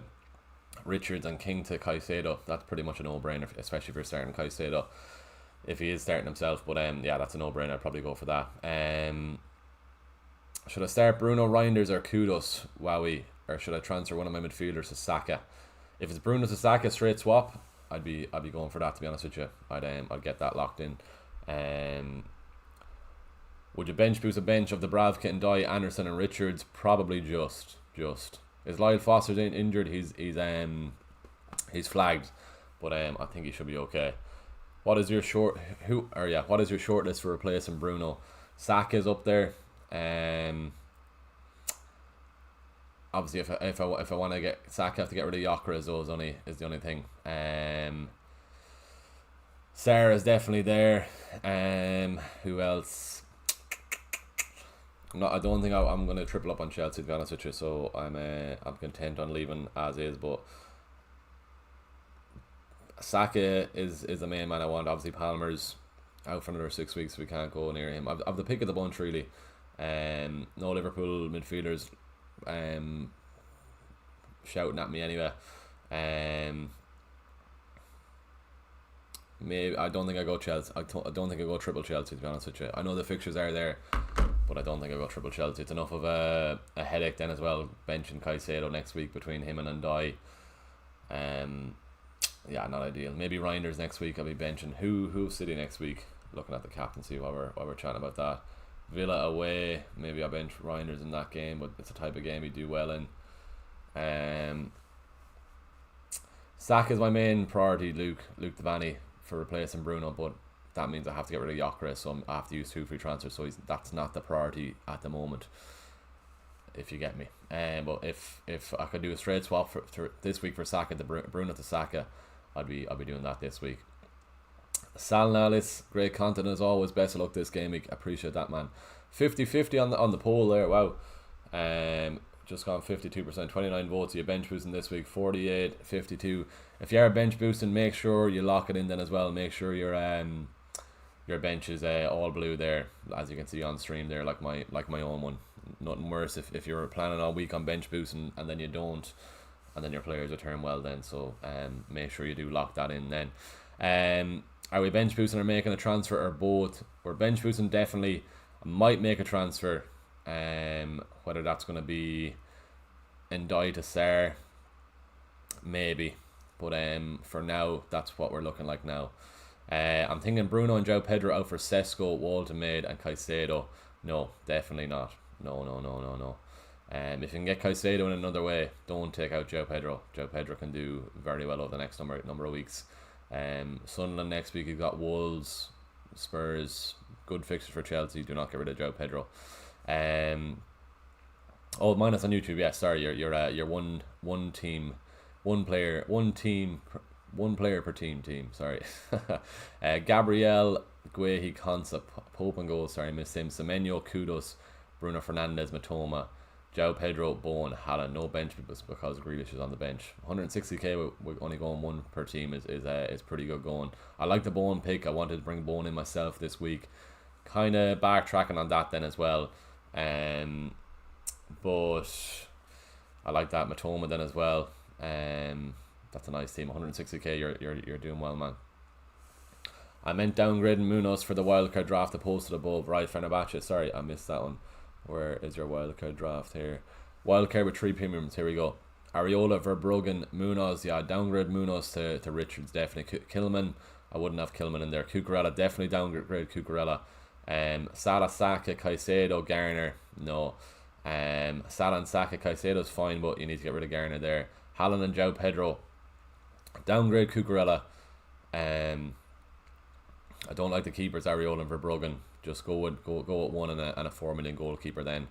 S1: Richards and King to Caicedo. That's pretty much a no-brainer, especially if you're starting Caicedo, if he is starting himself. But yeah, that's a no-brainer. I'd probably go for that. Should I start Bruno, Reinders or Kudos, Wowie, or should I transfer one of my midfielders to Saka? If it's Bruno to Saka straight swap, I'd be going for that, to be honest with you. I'd get that locked in. Would you bench boost a bench of the Bravka and Dye, Anderson and Richards? Probably just. Is Lyle Foster injured? He's flagged, but I think he should be okay. What is your what is your short list for replacing Bruno? Saka is up there. Obviously, if I want to get Saka, I have to get rid of Yokra. Is the only thing. Sarah is definitely there. Who else? I don't think I'm going to triple up on Chelsea, to be honest with you. So I'm content on leaving as is. But Saka is the main man I want. Obviously, Palmer's out for another 6 weeks. So we can't go near him. I've the pick of the bunch, really. No Liverpool midfielders shouting at me anyway. Maybe I don't think I go Chelsea. I don't think I go triple Chelsea, to be honest with you. I know the fixtures are there, but I don't think I go triple Chelsea. It's enough of a headache then as well, benching Caicedo next week between him and Ndai. Yeah, not ideal. Maybe Reinders next week. I'll be benching. Who's City next week? Looking at the captaincy while we're chatting about that. Villa away. Maybe I'll bench Reinders in that game, but it's a type of game he'd do well in. Saka is my main priority, Luke Devaney, for replacing Bruno, but that means I have to get rid of Yokra, so I have to use 2 free transfers, so that's not the priority at the moment, if you get me. But if I could do a straight swap for this week for Saka to Bruno to Saka, I'll be doing that this week. Sal Nalis, great content as always. Best of luck this game week. Appreciate that, man. 50-50 on the poll there. Wow. Just gone 52%, 29 votes. You're bench boosting this week, 48-52. If you are bench boosting, make sure you lock it in then as well. Make sure your bench is all blue there, as you can see on stream there, like my own one. Nothing worse if you're planning all week on bench boosting and then you don't, and then your players return well then. So make sure you do lock that in then. Are we bench boosting or making a transfer, or both? We're bench boosting definitely. I might make a transfer. Whether that's going to be Ndai to Sar, maybe, but for now that's what we're looking like now. I'm thinking Bruno and João Pedro out for Sesko, Walton Maid and Caicedo. No, definitely not. No. If you can get Caicedo in another way, don't take out João Pedro. João Pedro can do very well over the next number of weeks. Sunderland next week, you've got Wolves, Spurs, good fixtures for Chelsea. Do not get rid of João Pedro. Oh, minus on YouTube. Yeah, sorry. You're one player per team. Sorry. Gabriel, Guehi, Concept, Pope and goal. Sorry, missed him. Semenyo, Kudos, Bruno Fernandes, Matoma, João Pedro, Bowen, Haaland. No bench because Grealish is on the bench. 160k with only going one per team is pretty good going. I like the Bowen pick. I wanted to bring Bowen in myself this week. Kind of backtracking on that then as well. But I like that Matoma then as well. That's a nice team. 160k. You're doing well, man. I meant downgrading Munoz for the wildcard draft. I posted above. Right, Fenerbahce. Sorry, I missed that one. Where is your wildcard draft here? Wildcard with 3 premiums. Here we go. Areola, Verbruggen, Munoz. Yeah, downgrade Munoz to Richards. Definitely. Kilman. I wouldn't have Kilman in there. Cucurella. Definitely downgrade Cucurella. Salah, Saka, Caicedo, Garner. No. Salah and Saka, Caicedo's fine, but you need to get rid of Garner there. Haaland and João Pedro. Downgrade Cucurella. I don't like the keepers, Areola and Verbruggen. Just go with one and a 4 million goalkeeper then.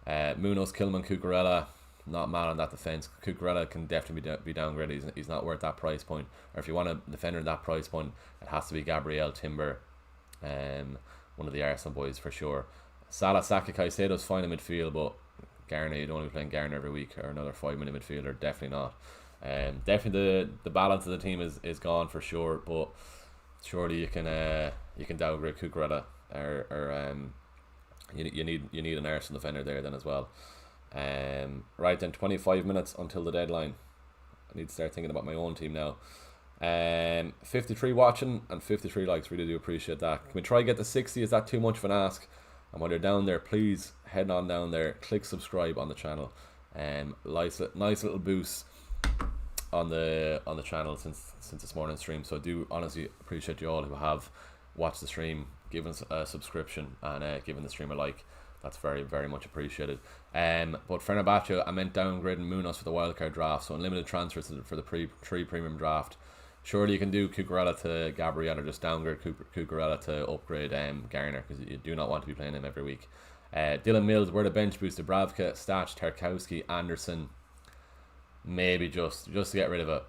S1: Munoz, Kilman, Cucurella. Not mad on that defence. Cucurella can definitely be downgraded. He's not worth that price point. Or if you want a defender at that price point, it has to be Gabriel, Timber, one of the Arsenal boys for sure. Salah, Saka, Caicedo's fine in midfield, but Garner, you don't want to be playing Garner every week, or another 5 million midfielder. Definitely not. Definitely the balance of the team is gone for sure, but surely you can downgrade Cucurella, or you need an Arsenal defender there then as well. Right then, 25 minutes until the deadline. I need to start thinking about my own team now. 53 watching and 53 likes, really do appreciate that. Can we try get to 60? Is that too much of an ask? And while you're down there, please head on down there, click subscribe on the channel. Nice little boost on the channel since this morning's stream. So I do honestly appreciate you all who have watched the stream, given us a subscription, and given the stream a like. That's very, very much appreciated. But Fenerbahce, I meant downgrading Munoz for the wildcard draft, so unlimited transfers for the premium draft. Surely you can do Cucurella to Gabriel, or just downgrade Cucurella to upgrade Garner, because you do not want to be playing him every week. Dylan Mills, where the bench boost, Dubravka, Stach, Tarkowski, Anderson. Maybe just to get rid of it.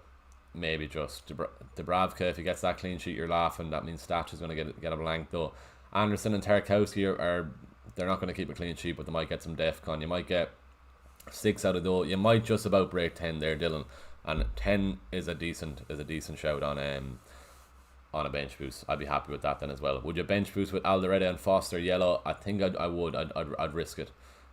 S1: Maybe just Dubravka, if he gets that clean sheet, you're laughing. That means Stach is going to get a blank though. Anderson and Tarkowski are they're not going to keep a clean sheet, but they might get some DEFCON. You might get 6 out of those. You might just about break 10 there, Dylan. And 10 is a decent shout on a bench boost. I'd be happy with that then as well. Would you bench boost with Alderete and Foster yellow? I think I would. I'd risk it.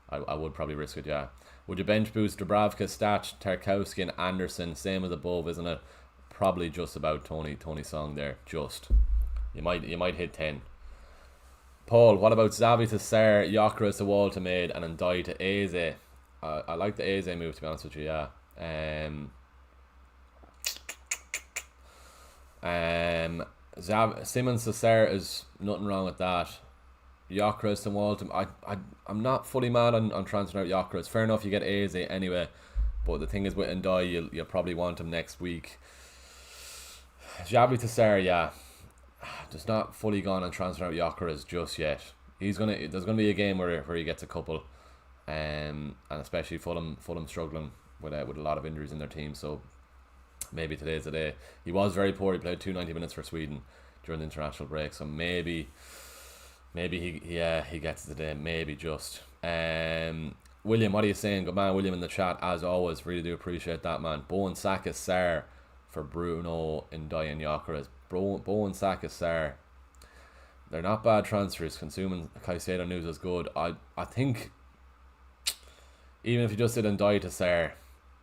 S1: I would probably risk it, yeah. Would you bench boost Dubravka, Stach, Tarkowski and Anderson? Same as above, isn't it? Probably just about Tony Song there. Just. You might hit 10. Paul, what about Xavi to Sarr, Gyökeres to Walter-Maid, and Ndai to Eze? I like the Eze move, to be honest with you, yeah. Simmons to Sarr is nothing wrong with that. Gyökeres to Walton, I'm not fully mad on transferring out Gyökeres. Fair enough, you get Eze anyway, but the thing is with Ndai, you'll probably want him next week. Xavi to Sarr, yeah. Just not fully gone on transferring out Gyökeres just yet. There's gonna be a game where he gets a couple, and especially Fulham struggling with a lot of injuries in their team. So maybe today's the day. He was very poor. He played 290 minutes for Sweden during the international break. So maybe he gets it today. Maybe just. William, what are you saying? Good man, William in the chat as always. Really do appreciate that, man. Bowen, Saka, Sarr for Bruno, Ndai and Gyökeres. Bowen, Saka, Sarr. They're not bad transfers. Consuming Caicedo news is good. I think even if you just did Ndai to Sarr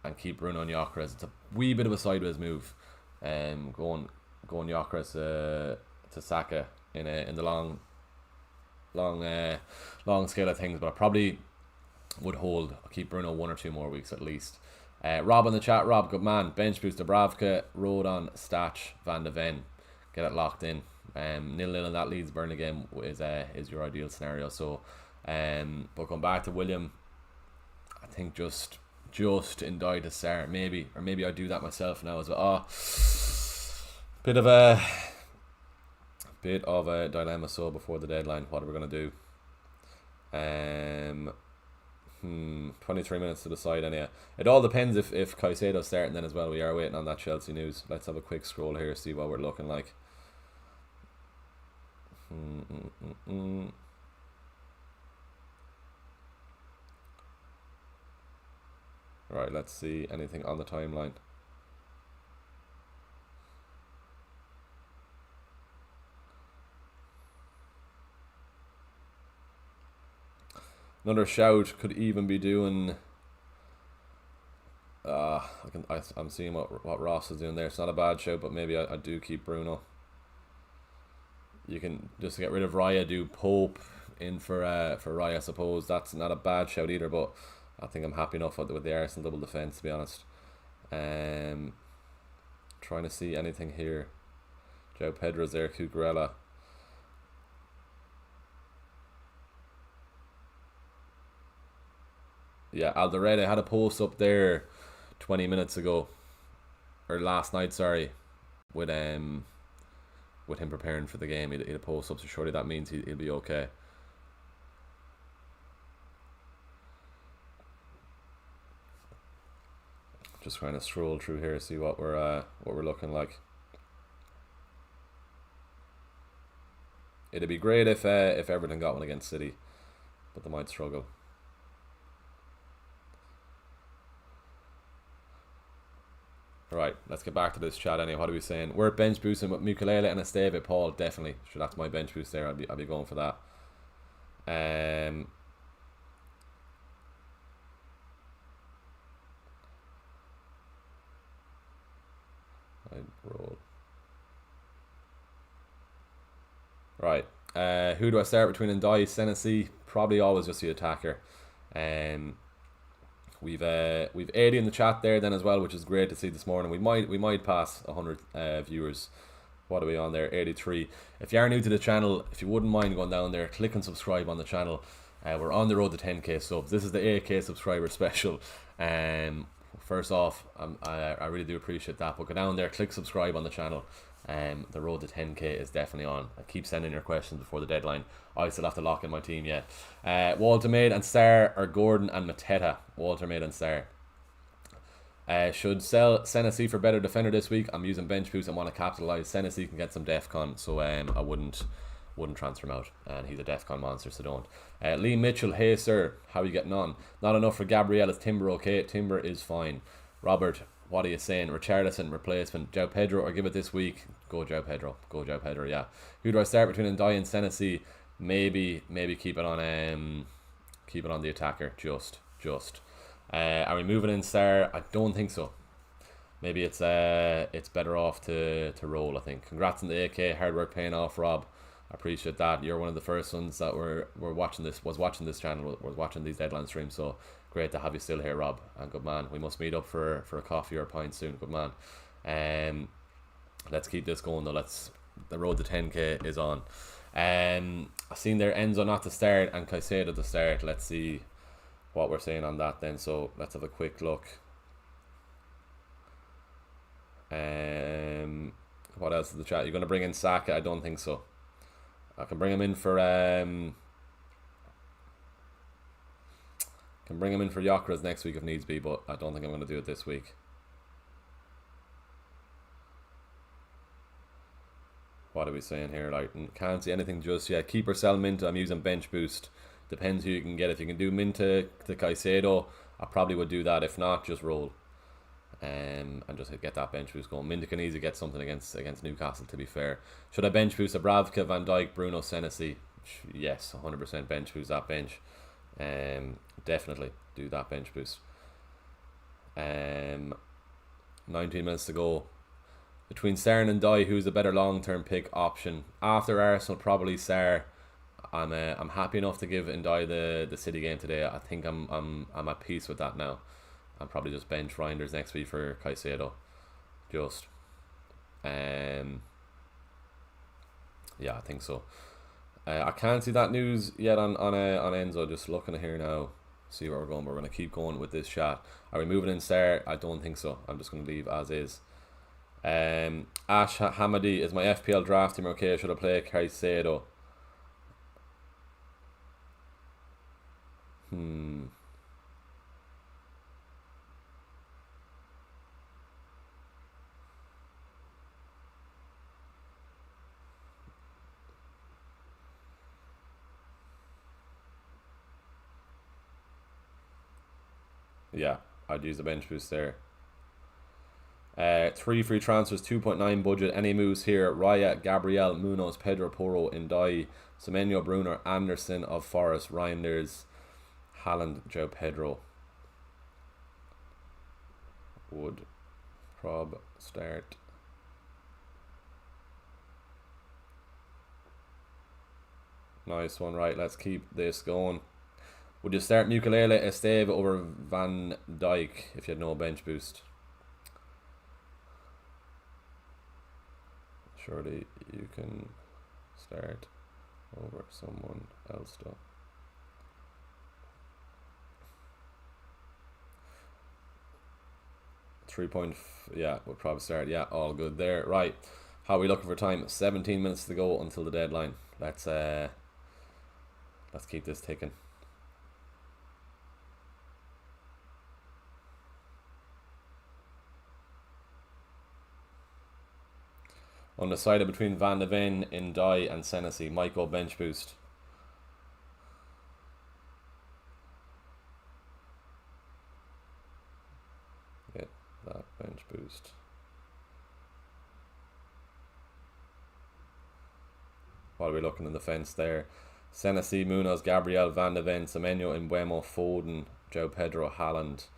S1: and keep Bruno and Gyökeres, it's a wee bit of a sideways move. Going Gyökeres to Saka in the long scale of things, but I probably would hold. I'll keep Bruno 1 or 2 more weeks at least. Rob in the chat. Rob, good man. Bench boost Dubravka, Rodon, Stach, Van de Ven. Get it locked in. 0-0 in that Leeds Burnley game is your ideal scenario. So, but going back to William, I think just Ndai to Sarr, maybe I do that myself now as well. Bit of a dilemma. So before the deadline, what are we gonna do? 23 minutes to decide anyway. It all depends if Caicedo's starting then as well. We are waiting on that Chelsea news. Let's have a quick scroll here, see what we're looking like. Right, let's see anything on the timeline. Another shout could even be doing. I'm seeing what Ross is doing there. It's not a bad shout, but maybe I do keep Bruno. You can just get rid of Raya, do Pope in for Raya. I suppose that's not a bad shout either, but I think I'm happy enough with the Arsenal double defence, to be honest. Trying to see anything here. Joe Pedro's there, Cucurella. Yeah, Alderete had a post up there 20 minutes ago, or last night, sorry, with with him preparing for the game. He'd have post up, so surely that means he'll be okay. Just trying to scroll through here, see what we're looking like. It'd be great if Everton got one against City, but they might struggle. Right, let's get back to this chat anyway. What are we saying? We're bench boosting with Mukalele and Esteve, Paul, definitely. Sure, that's my bench boost there. I'll be going for that. I roll. Right. Who do I start between Ndai, Senesi? Probably always just the attacker. We've 80 in the chat there then as well, which is great to see this morning. We might pass 100 viewers. What are we on there? 83. If you are new to the channel, if you wouldn't mind going down there, click and subscribe on the channel. We're on the road to 10k subs. This is the 8k subscriber special. First off, I really do appreciate that. But go down there, click subscribe on the channel. The road to 10k is definitely on. I keep sending your questions before the deadline. I still have to lock in my team yet. Walter Maid and Star are Gordon and Mateta. Walter Maid and Star. Should sell Senesi for better defender this week. I'm using bench boost and want to capitalise. Senesi can get some DEFCON, so I wouldn't transfer him out. And he's a DEFCON monster, so don't. Lee Mitchell, hey sir, how are you getting on? Not enough for Gabriel. Is Timber okay? Timber is fine. Robert, what are you saying? Richarlison replacement. João Pedro or give it this week? Go João Pedro. Go João Pedro, yeah. Who do I start between Ndai and Senesi? Maybe keep it on the attacker. Just. Are we moving in Star? I don't think so. Maybe it's better off to roll, I think. Congrats on the AK, hard work paying off, Rob. I appreciate that. You're one of the first ones that were watching this channel, was watching these deadline streams, so great to have you still here, Rob, and good man. We must meet up for a coffee or a pint soon, good man. Let's keep this going though. The road to 10k is on. I've seen there Enzo not to start and Caicedo to start. Let's see what we're saying on that then. So let's have a quick look. What else is the chat? You're going to bring in Saka? I don't think so. I can bring him in for Yokras next week if needs be, but I don't think I'm going to do it this week. What are we saying here? Like, can't see anything just yet. Keep or sell Minta. I'm using bench boost. Depends who you can get. If you can do Minta to Caicedo, I probably would do that. If not, just roll. And just get that bench boost going. Minta can easily get something against Newcastle, to be fair. Should I bench boost Abravka, Van Dijk, Bruno, Senesi? Yes, 100% bench boost that bench. Definitely do that bench boost. 19 minutes to go. Between Sarr and Ndai, who's the better long-term pick option? After Arsenal, probably Sarr. I'm happy enough to give Ndai the City game today. I think I'm at peace with that now. I'm probably just bench Reinders next week for Caicedo. Just. Yeah, I think so. I can't see that news yet on Enzo. Just looking here now. See where we're going. We're going to keep going with this chat. Are we moving in Sarr? I don't think so. I'm just going to leave as is. Ash Hamadi, is my FPL draft team okay? Should I play Caicedo? Yeah, I'd use the bench boost there. 3 free transfers, 2.9 budget. Any moves here? Raya, Gabriel, Munoz, Pedro Porro, Ndai, Semenyo, Bruno, Anderson of Forest, Reinders, Haaland, João Pedro. Would prob start. Nice one, right? Let's keep this going. Would you start Mukalele, Esteve over Van Dijk if you had no bench boost? Surely you can start over someone else though. Yeah, we'll probably start. Yeah, all good there. Right. How are we looking for time? 17 minutes to go until the deadline. Let's keep this ticking. Undecided between Van de Ven, Ndai and Senesi. Might go bench boost. Get that bench boost. What are we looking in the fence there? Senesi, Munoz, Gabriel, Van de Ven, Semenyo, Mbeumo, Foden, Joe Pedro, Haaland.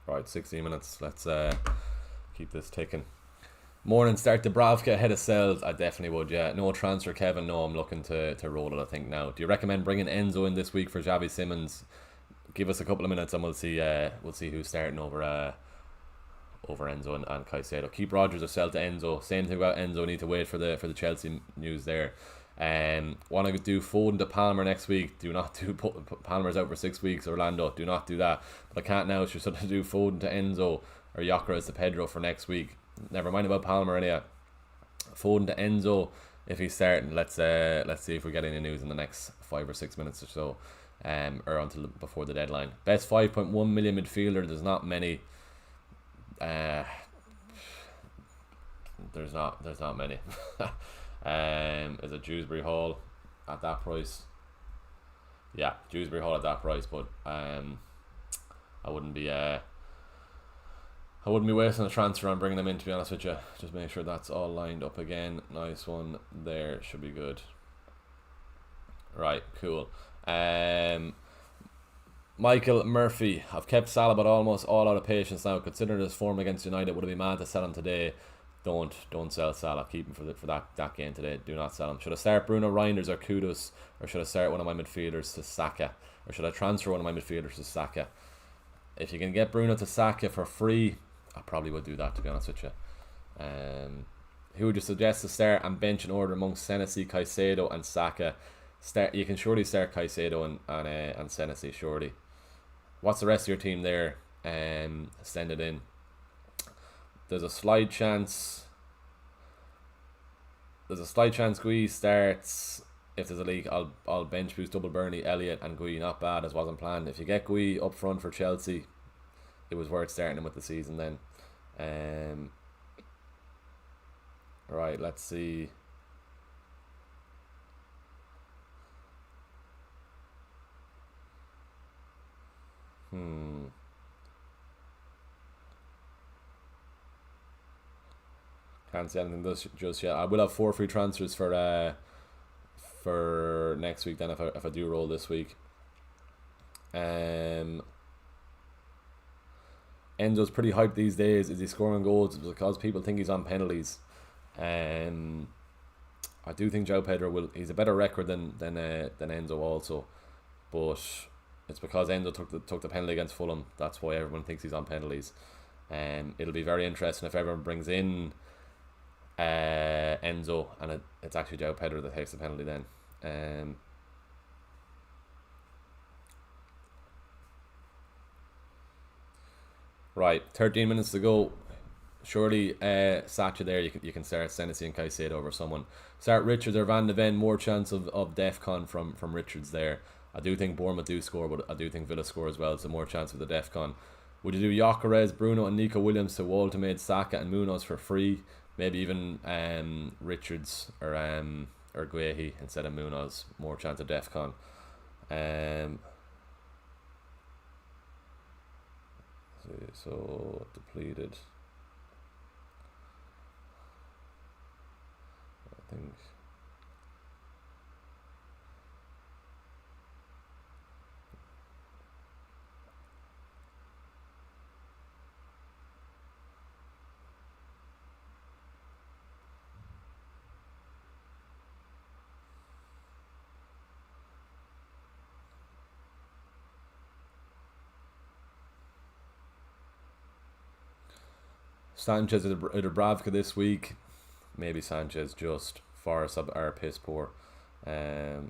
S1: Right, 16 minutes. Let's keep this ticking. Morning, start Dubravka ahead of Sells. I definitely would, yeah. No transfer, Kevin. No, I'm looking to roll it, I think, now. Do you recommend bringing Enzo in this week for Xavi Simons? Give us a couple of minutes and we'll see who's starting over Enzo and Caicedo. Keep Rodgers or sell to Enzo. Same thing about Enzo. Need to wait for the Chelsea news there. Want to do Foden to Palmer next week? Do not do Palmer's out for 6 weeks. Orlando, do not do that. But I can't now. So sort of do Foden to Enzo or Gyökeres to Pedro for next week. Never mind about Palmer anyway. Foden to Enzo if he's starting. Let's see if we get any news in the next 5 or 6 minutes or so, or until before the deadline. Best 5.1 million midfielder. There's not many. There's not many. Is it Dewsbury Hall at that price? Yeah, Dewsbury Hall at that price, but I wouldn't be wasting a transfer on bringing them in, to be honest with you. Just make sure that's all lined up again. Nice one there, should be good. Right, cool. Michael Murphy, I've kept Salah but almost all out of patience now. Considering his form against United, would it be mad to sell him today? Don't sell Salah. Keep him for that game today. Do not sell him. Should I start Bruno Reinders or Kudus, or should I start one of my midfielders to Saka, or should I transfer one of my midfielders to Saka? If you can get Bruno to Saka for free, I probably would do that, to be honest with you. Who would you suggest to start and bench in order amongst Senesi, Caicedo and Saka? You can surely start Caicedo and Senesi, surely. What's the rest of your team there? Send it in. There's a slight chance Gui starts. If there's a leak, I'll bench boost double Burnley, Elliott and Gui. Not bad, as wasn't planned. If you get Gui up front for Chelsea, it was worth starting him with the season then. Right, let's see. Can't see anything just yet. I will have 4 free transfers for next week then, if I do roll this week. Enzo's pretty hyped these days. Is he scoring goals? Because people think he's on penalties. I do think Joe Pedro will. He's a better record than Enzo also, but it's because Enzo took the penalty against Fulham. That's why everyone thinks he's on penalties. It'll be very interesting if everyone brings in Enzo and it's actually Joe Pedro that takes the penalty then. Right, 13 minutes to go. Surely Sacha there, you can start Senesi and Caicedo over someone. Start Richards or Van de Ven. More chance of DEFCON from Richards there. I do think Bournemouth do score, but I do think Villa score as well, so more chance of the DEFCON. Would you do Gyökeres, Bruno and Nico Williams to Woltemade, Saka and Munoz for free? Maybe even Richards or Guehi instead of Munoz. More chance of DEFCON. So depleted. I think. Sanchez or Dubravka this week. maybe Sanchez just. Forest are piss poor. If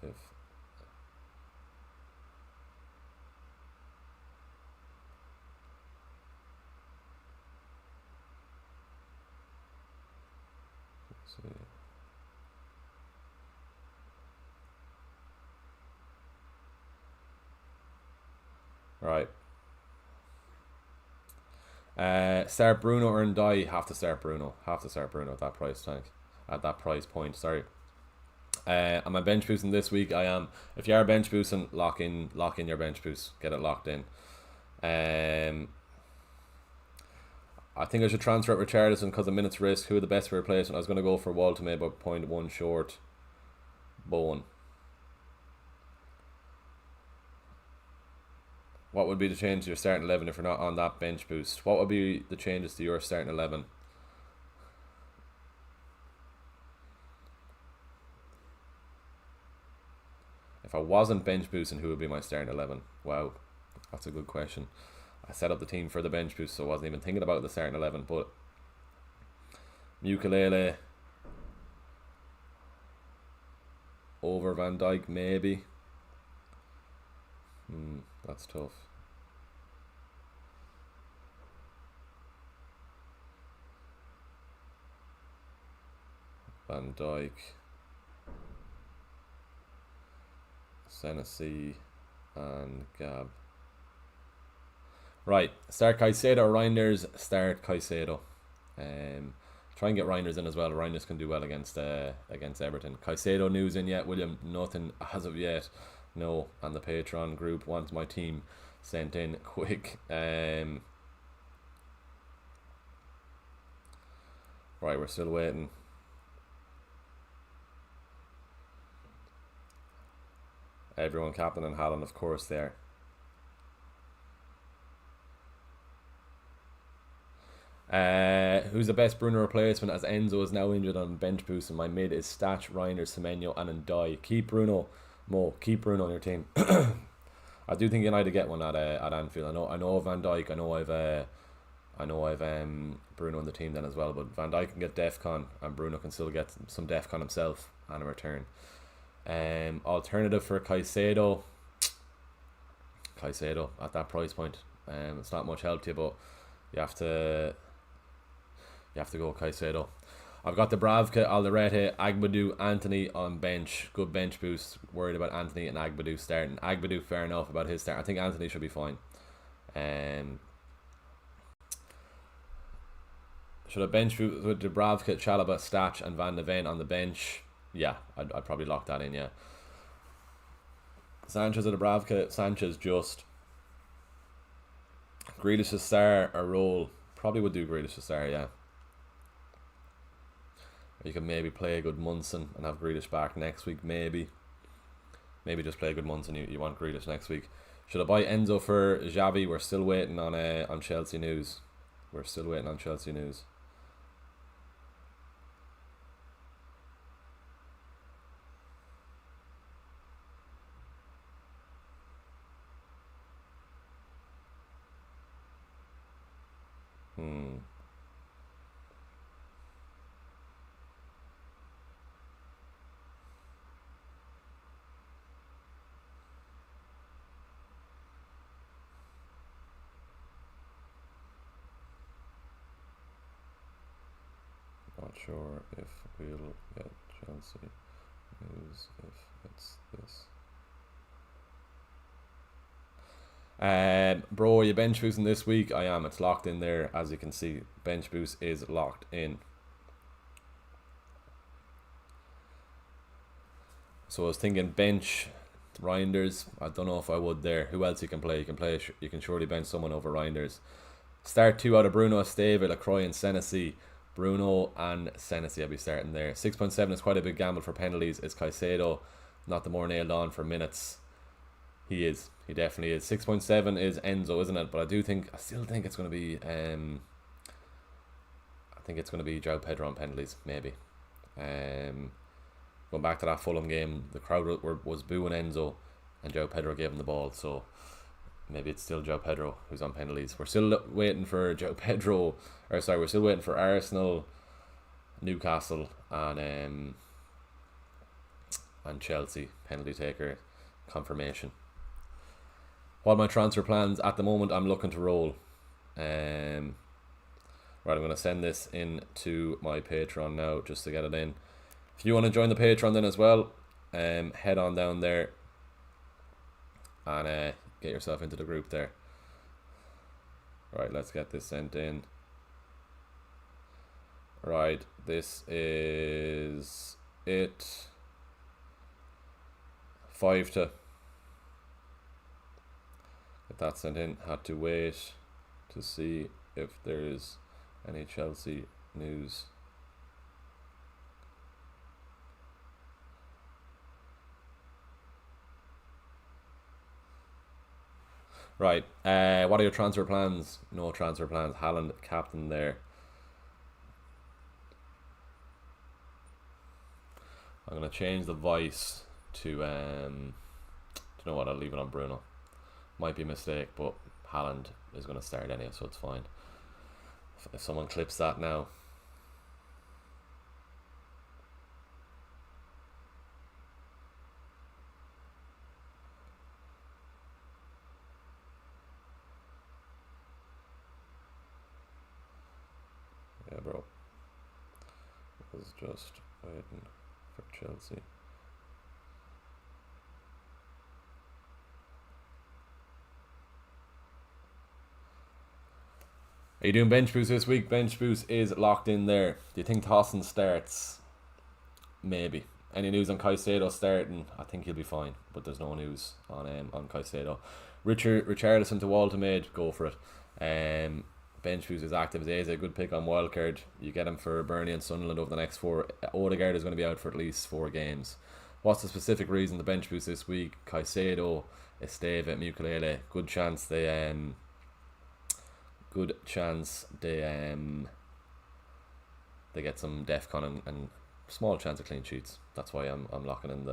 S1: let's see. Right. Start Bruno or Ndai. Have to start Bruno. Have to start Bruno at that price tank. At that price point. Sorry. Am I bench boosting this week? I am. If you are bench boosting, lock in your bench boost. Get it locked in. I think I should transfer at Richarlison because of minutes risk. Who are the best for replacement? I was going to go for Walton, maybe about 0.1 short. Bowen. What would be the change to your starting 11 if you're not on that bench boost? What would be the changes to your starting 11? If I wasn't bench boosting, who would be my starting 11? Wow, that's a good question. I set up the team for the bench boost, so I wasn't even thinking about the starting 11. But Ukulele over Van Dijk, maybe. That's tough. Van Dijk, Senesi, and Gab. Right, start Caicedo or Reinders. Start Caicedo. Try and get Reinders in as well. Reinders can do well against Everton. Caicedo news in yet, William? Nothing as of yet. No, and the Patreon group wants my team sent in quick. Right, we're still waiting. Everyone captain and Haaland, of course, there. Who's the best Bruno replacement as Enzo is now injured on bench boost, and my mid is Statch, Reinders, Semenyo, and Ndai. Keep Bruno, Mo. Keep Bruno on your team. I do think United get one at Anfield. I know Van Dijk. I know I've Bruno on the team then as well. But Van Dijk can get DEFCON, and Bruno can still get some DEFCON himself and a return. Alternative for Caicedo. Caicedo at that price point. It's not much help to you, but you have to go Caicedo. I've got the Bravka, Alderete, Agbadou, Anthony on bench. Good bench boost. Worried about Anthony and Agbadou starting. Agbadou, fair enough about his start. I think Anthony should be fine. Should I bench with Dubravka, Chalaba, Statch, and Van de Ven on the bench? Yeah, I'd probably lock that in, yeah. Sanchez or Dubravka? Sanchez just. Grealish to star or roll? Probably would do Grealish to star, yeah. Or you could maybe play a good Munson and have Grealish back next week, maybe. Maybe just play a good Munson, you want Grealish next week. Should I buy Enzo for Xavi? We're still waiting on Chelsea news. We're still waiting on Chelsea news. Not sure if we'll get Chelsea news if it's this. Bro, are you bench boosting this week? I am. It's locked in there, as you can see. Bench boost is locked in. So I was thinking bench Reinders. I don't know if I would there. Who else you can play? You can surely bench someone over Reinders. Start two out of Bruno, Esteve, Lacroix, and Senesi. Bruno and Senesi, I'll be starting there. 6.7 is quite a big gamble for penalties. Is Caicedo not the more nailed on for minutes? He is. He definitely is. 6.7 is Enzo, isn't it? But I still think it's going to be. I think it's going to be João Pedro on penalties, maybe. Going back to that Fulham game, the crowd was booing Enzo, and João Pedro gave him the ball. So maybe it's still Joe Pedro who's on penalties. We're still waiting for Joe Pedro, or sorry, we're still waiting for Arsenal, Newcastle, and Chelsea penalty taker confirmation. What are my transfer plans at the moment? I'm looking to roll. Right, I'm going to send this in to my Patreon now just to get it in. If you want to join the Patreon then as well, head on down there and get yourself into the group there. Right, let's get this sent in. Right, this is it. 5 to get that sent in. Had to wait to see if there's any Chelsea news. Right, what are your transfer plans? No transfer plans. Haaland, captain there. I'm going to change the voice to, do you know what, I'll leave it on Bruno. Might be a mistake, but Haaland is going to start anyway, so it's fine. If someone clips that now. Yeah, bro. I was just waiting for Chelsea. Are you doing bench boost this week? Bench boost is locked in there. Do you think Tosin starts? Maybe. Any news on Caicedo starting? I think he'll be fine, but there's no news on Caicedo. Richarlison to Waltermaid, go for it. Bench boost is active as Eze, a good pick on wildcard. You get him for Burnley and Sunderland over the next 4. Odegaard is going to be out for at least 4 games. What's the specific reason the bench boost this week? Caicedo, Esteve, Mukulele. Good chance they get some defcon and small chance of clean sheets. That's why I'm locking in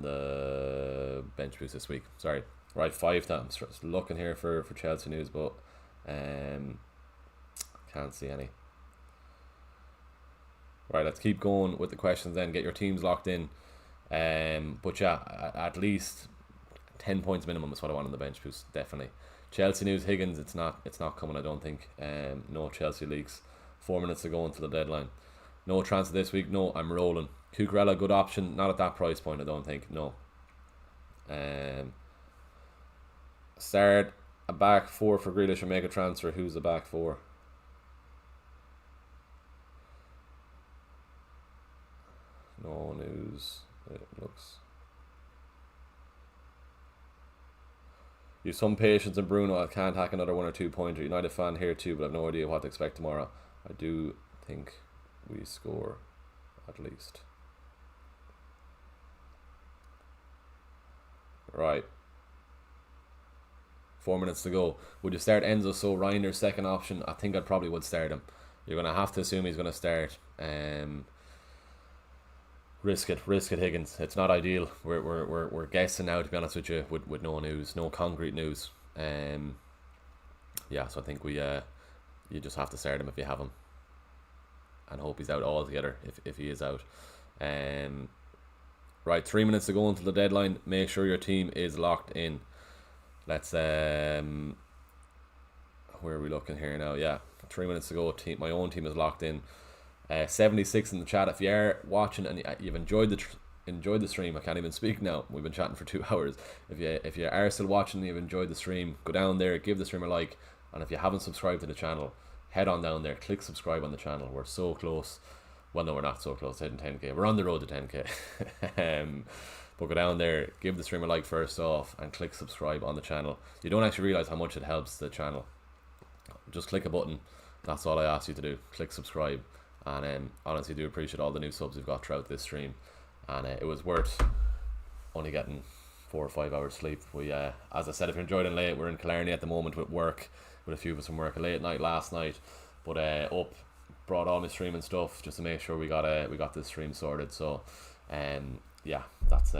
S1: the bench boost this week. Sorry. Right, 5 times. Looking here for Chelsea news, but can't see any. Right, let's keep going with the questions then. Get your teams locked in. But yeah, at least 10 points minimum is what I want on the bench boost, definitely. Chelsea news, Higgins, it's not coming, I don't think. No Chelsea leaks. 4 minutes to go until the deadline. No transfer this week. No, I'm rolling. Cucurella, good option. Not at that price point, I don't think. No. Start a back 4 for Grealish and make a transfer. Who's the back 4? No news. It looks. You've some patience in Bruno. I can't hack another 1 or 2 pointer. United fan here too, but I've no idea what to expect tomorrow. I do think we score at least. Right. 4 minutes to go. Would you start Enzo? So Reiner's second option. I think I probably would start him. You're going to have to assume he's going to start. Risk it, Higgins. It's not ideal. We're guessing now, to be honest with you, with no news, no concrete news. Yeah, so I think you just have to start him if you have him, and hope he's out altogether if he is out. Right, 3 minutes to go until the deadline. Make sure your team is locked in. Let's where are we looking here now? Yeah, 3 minutes to go. My own team is locked in. 76 in the chat. If you are watching and you've enjoyed the stream, I can't even speak now. We've been chatting for 2 hours. If you are still watching and you've enjoyed the stream, go down there, give the stream a like, and if you haven't subscribed to the channel, head on down there, click subscribe on the channel. We're so close. Well, no, we're not so close to hitting 10k. We're on the road to 10k. But go down there, give the stream a like first off, and click subscribe on the channel. You don't actually realise how much it helps the channel. Just click a button. That's all I ask you to do. Click subscribe. And honestly do appreciate all the new subs we've got throughout this stream, and it was worth only getting 4 or 5 hours sleep. We as I said, if you enjoyed it late, we're in Killarney at the moment with work, with a few of us from work. A late night last night, but up, brought all my streaming stuff just to make sure we got this stream sorted. So yeah, that's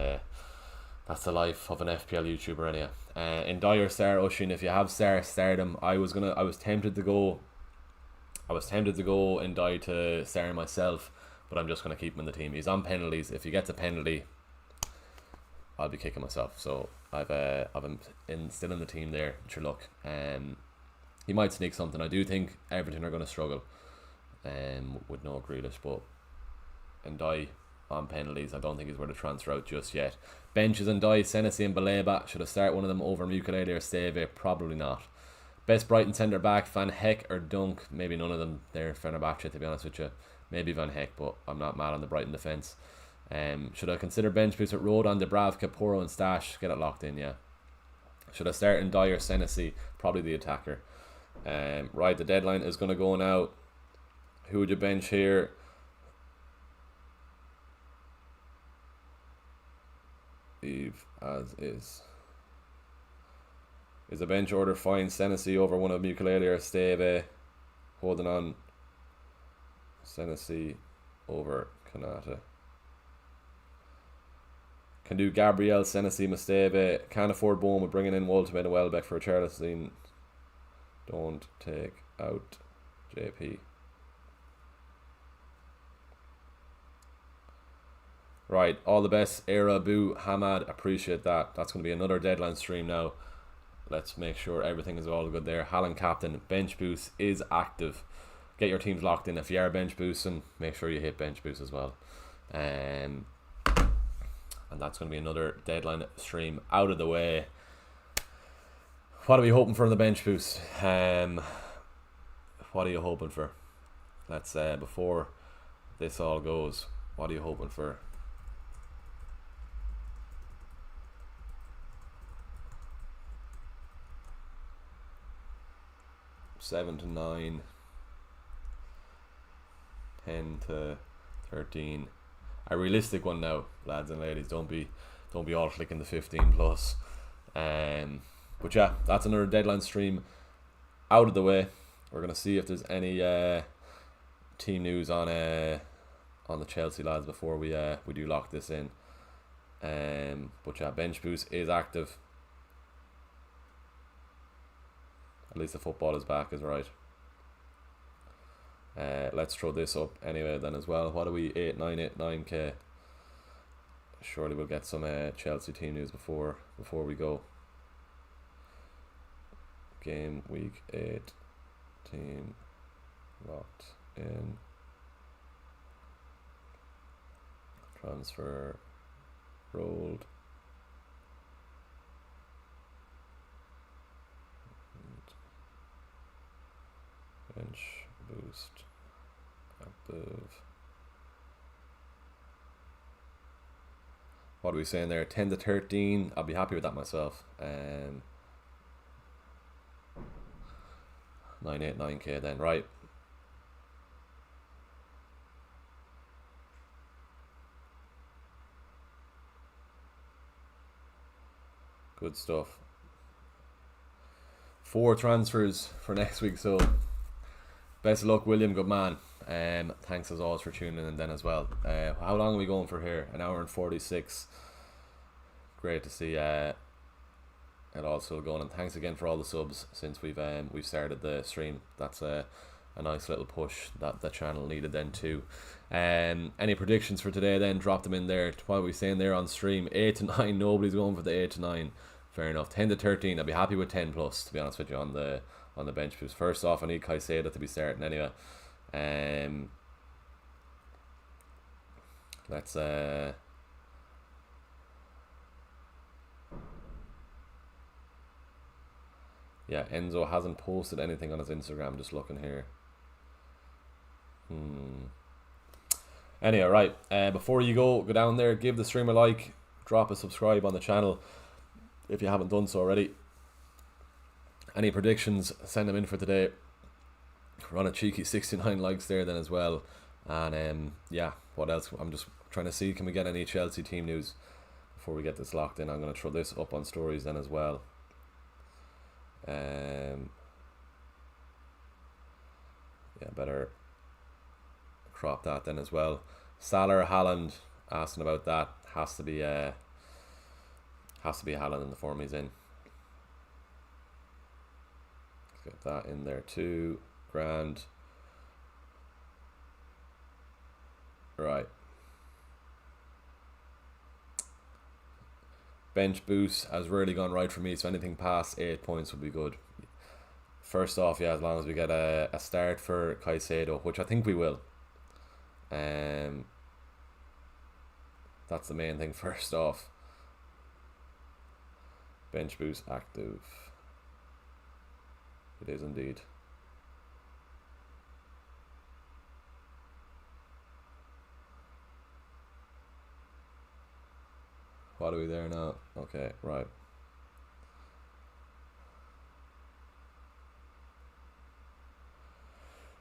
S1: That's the life of an FPL YouTuber anyhow. In Dyer Star Ushin, if you have start him. I was tempted to go in Dyer to Star myself, but I'm just gonna keep him in the team. He's on penalties. If he gets a penalty, I'll be kicking myself. So I've him still in the team there. Sure luck. He might sneak something. I do think Everton are going to struggle with no Grealish, but Ndai on penalties, I don't think he's worth a transfer out just yet. Benches Ndai, Senesi and Baleba. Should I start one of them over Mukiele or Steve? Probably not. Best Brighton centre back, Van Heck or Dunk? Maybe none of them. They're Fenerbahce, to be honest with you. Maybe Van Heck, but I'm not mad on the Brighton defence. Should I consider bench boost at Rodon, Dubravka, Poro and Stash? Get it locked in, yeah. Should I start in Dyer, Senesi? Probably the attacker. Right, the deadline is going to go now. Who would you bench here? Leave as is. Is a bench order fine? Senesi over one of Mukiele or Steve? Holding on. Senesi over Kanata. Can do Gabriel, Senesi, Mustave. Can't afford Bowen with bringing in Walter and Welbeck for a Charleston. Don't take out JP. Right, all the best, Era, Boo, Hamad. Appreciate that. That's going to be another deadline stream now. Let's make sure everything is all good there. Hallen captain, bench boost is active. Get your teams locked in. If you are bench boosting, make sure you hit bench boost as well. And that's going to be another deadline stream out of the way. What are we hoping for in the bench boost? What are you hoping for? Let's before this all goes, what are you hoping for? Seven to 9, 10 to 13. A realistic one now, lads and ladies. Don't be all clicking the 15 plus. But yeah, that's another deadline stream out of the way. We're gonna see if there's any team news on the Chelsea lads before we do lock this in. But yeah, bench boost is active. At least the football is back, is right. Let's throw this up anyway then as well. What are we? 9K. Surely we'll get some Chelsea team news before we go. Game week 8 team locked in. Transfer rolled. Bench boost active. What are we saying there? 10 to 13. I'll be happy with that myself. 9K then, right. Good stuff. 4 transfers for next week, so best of luck, William. Good man. Thanks as always for tuning in then as well. How long are we going for here? 1 hour and 46. Great to see it all still going, and thanks again for all the subs since we've started the stream. That's a nice little push that the channel needed then too. Any predictions for today then? Drop them in there. What are we saying there on stream? 8 to 9. Nobody's going for the 8 to 9. Fair enough. 10 to 13. I'd be happy with 10 plus, to be honest with you, on the bench boost. First off, I need Caicedo to be starting anyway. Let's yeah, Enzo hasn't posted anything on his Instagram. Just looking here. Anyway, right. Before you go down there, give the stream a like, drop a subscribe on the channel if you haven't done so already. Any predictions, send them in for today. We're on a cheeky 69 likes there then as well. And yeah, what else? I'm just trying to see, can we get any Chelsea team news before we get this locked in? I'm going to throw this up on stories then as well. Yeah, better crop that then as well. Salah, Haaland, asking about that. Has to be Has to be Haaland in the form he's in. Let's get that in there too. Grand. Right. Bench boost has really gone right for me, so anything past 8 points would be good. First off, yeah, as long as we get a start for Caicedo, which I think we will. That's the main thing first off. Bench boost active. It is indeed. What are we there now? Okay, right.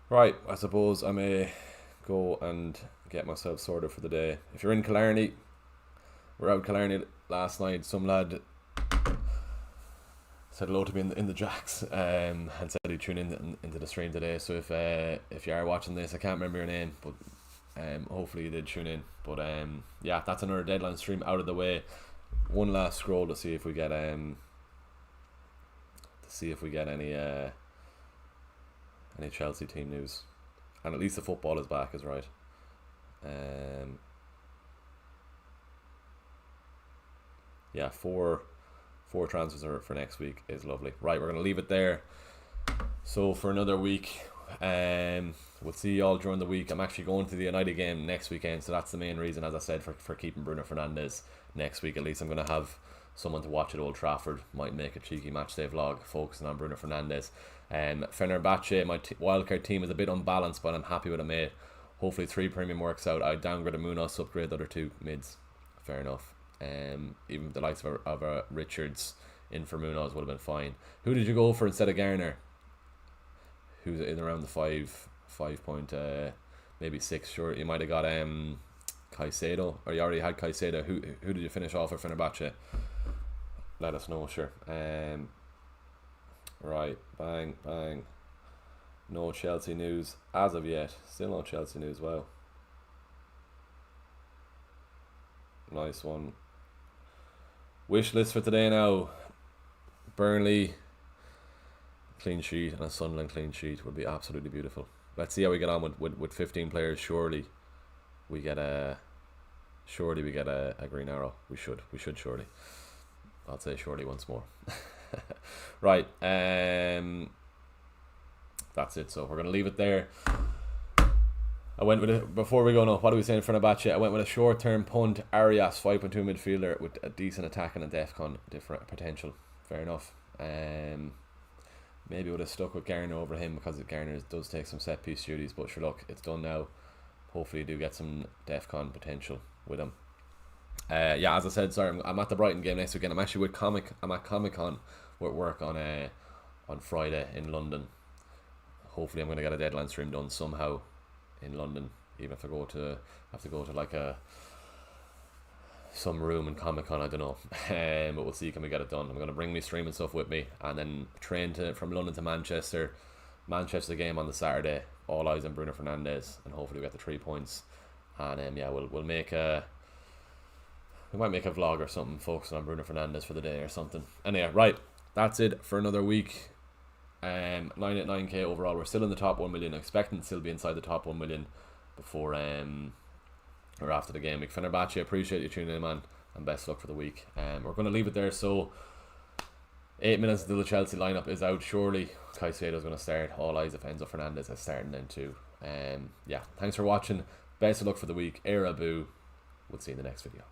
S1: Right, I suppose I may go and get myself sorted for the day. If you're in Killarney, we're out in Killarney last night. Some lad said hello to me in the Jacks and said he'd tune into the stream today. So if you are watching this, I can't remember your name, but hopefully you did tune in. But yeah, that's another deadline stream out of the way. One last scroll to see if we get any Chelsea team news, and at least the football is back, is right. Yeah, four transfers for next week is lovely. Right, we're gonna leave it there. So for another week, we'll see you all during the week. I'm actually going to the United game next weekend, so that's the main reason, as I said, for keeping Bruno Fernandes next week. At least I'm gonna have someone to watch at Old Trafford. Might make a cheeky matchday vlog focusing on Bruno Fernandes. Fenerbahce, my wildcard team is a bit unbalanced, but I'm happy with a mate. Hopefully 3 premium works out. I downgraded Munoz, upgrade the other 2 mids. Fair enough. Even the likes of Richards in for Munoz would have been fine. Who did you go for instead of Garner? Who's in around the 5 point, maybe 6? Sure, you might have got Caicedo, or you already had Caicedo. Who did you finish off with Fenerbahce? Let us know, sure. Right, bang. No Chelsea news as of yet. Still no Chelsea news. Wow. Nice one. Wish list for today now. Burnley clean sheet and a Sunderland clean sheet would be absolutely beautiful. Let's see how we get on with 15 players. Surely we get a green arrow. We should surely. I'll say surely once more. Right, that's it. So we're gonna leave it there. I went with it before we go. No, what are we saying for Fenerbahce? I went with a short-term punt, Arias, 5.2 midfielder with a decent attack and a DEFCON different potential. Fair enough. Maybe would have stuck with Garner over him, because Garner does take some set piece duties. But sure, look, it's done now. Hopefully, you do get some DEFCON potential with him. Yeah, as I said, sorry, I'm at the Brighton game next weekend. I'm actually with I'm at Comic Con with work on Friday in London. Hopefully, I'm gonna get a deadline stream done somehow in London, even if I have to go to like some room in Comic Con. I don't know, but we'll see. Can we get it done? I'm gonna bring me streaming stuff with me, and then train from London to Manchester. Manchester game on the Saturday. All eyes on Bruno Fernandes, and hopefully we get the 3 points. And yeah, we'll make we might make a vlog or something focusing on Bruno Fernandes for the day or something. Anyway, right, that's it for another week. 989k overall. We're still in the top 1 million. Expecting to still be inside the top 1 million before or after the game. Fenerbahce, appreciate you tuning in, man, and best luck for the week. We're going to leave it there. So 8 minutes until the Chelsea lineup is out. Surely Caicedo's going to start. All eyes if Enzo Fernandez is starting then too. Yeah, thanks for watching. Best of luck for the week. Era boo. We'll see you in the next video.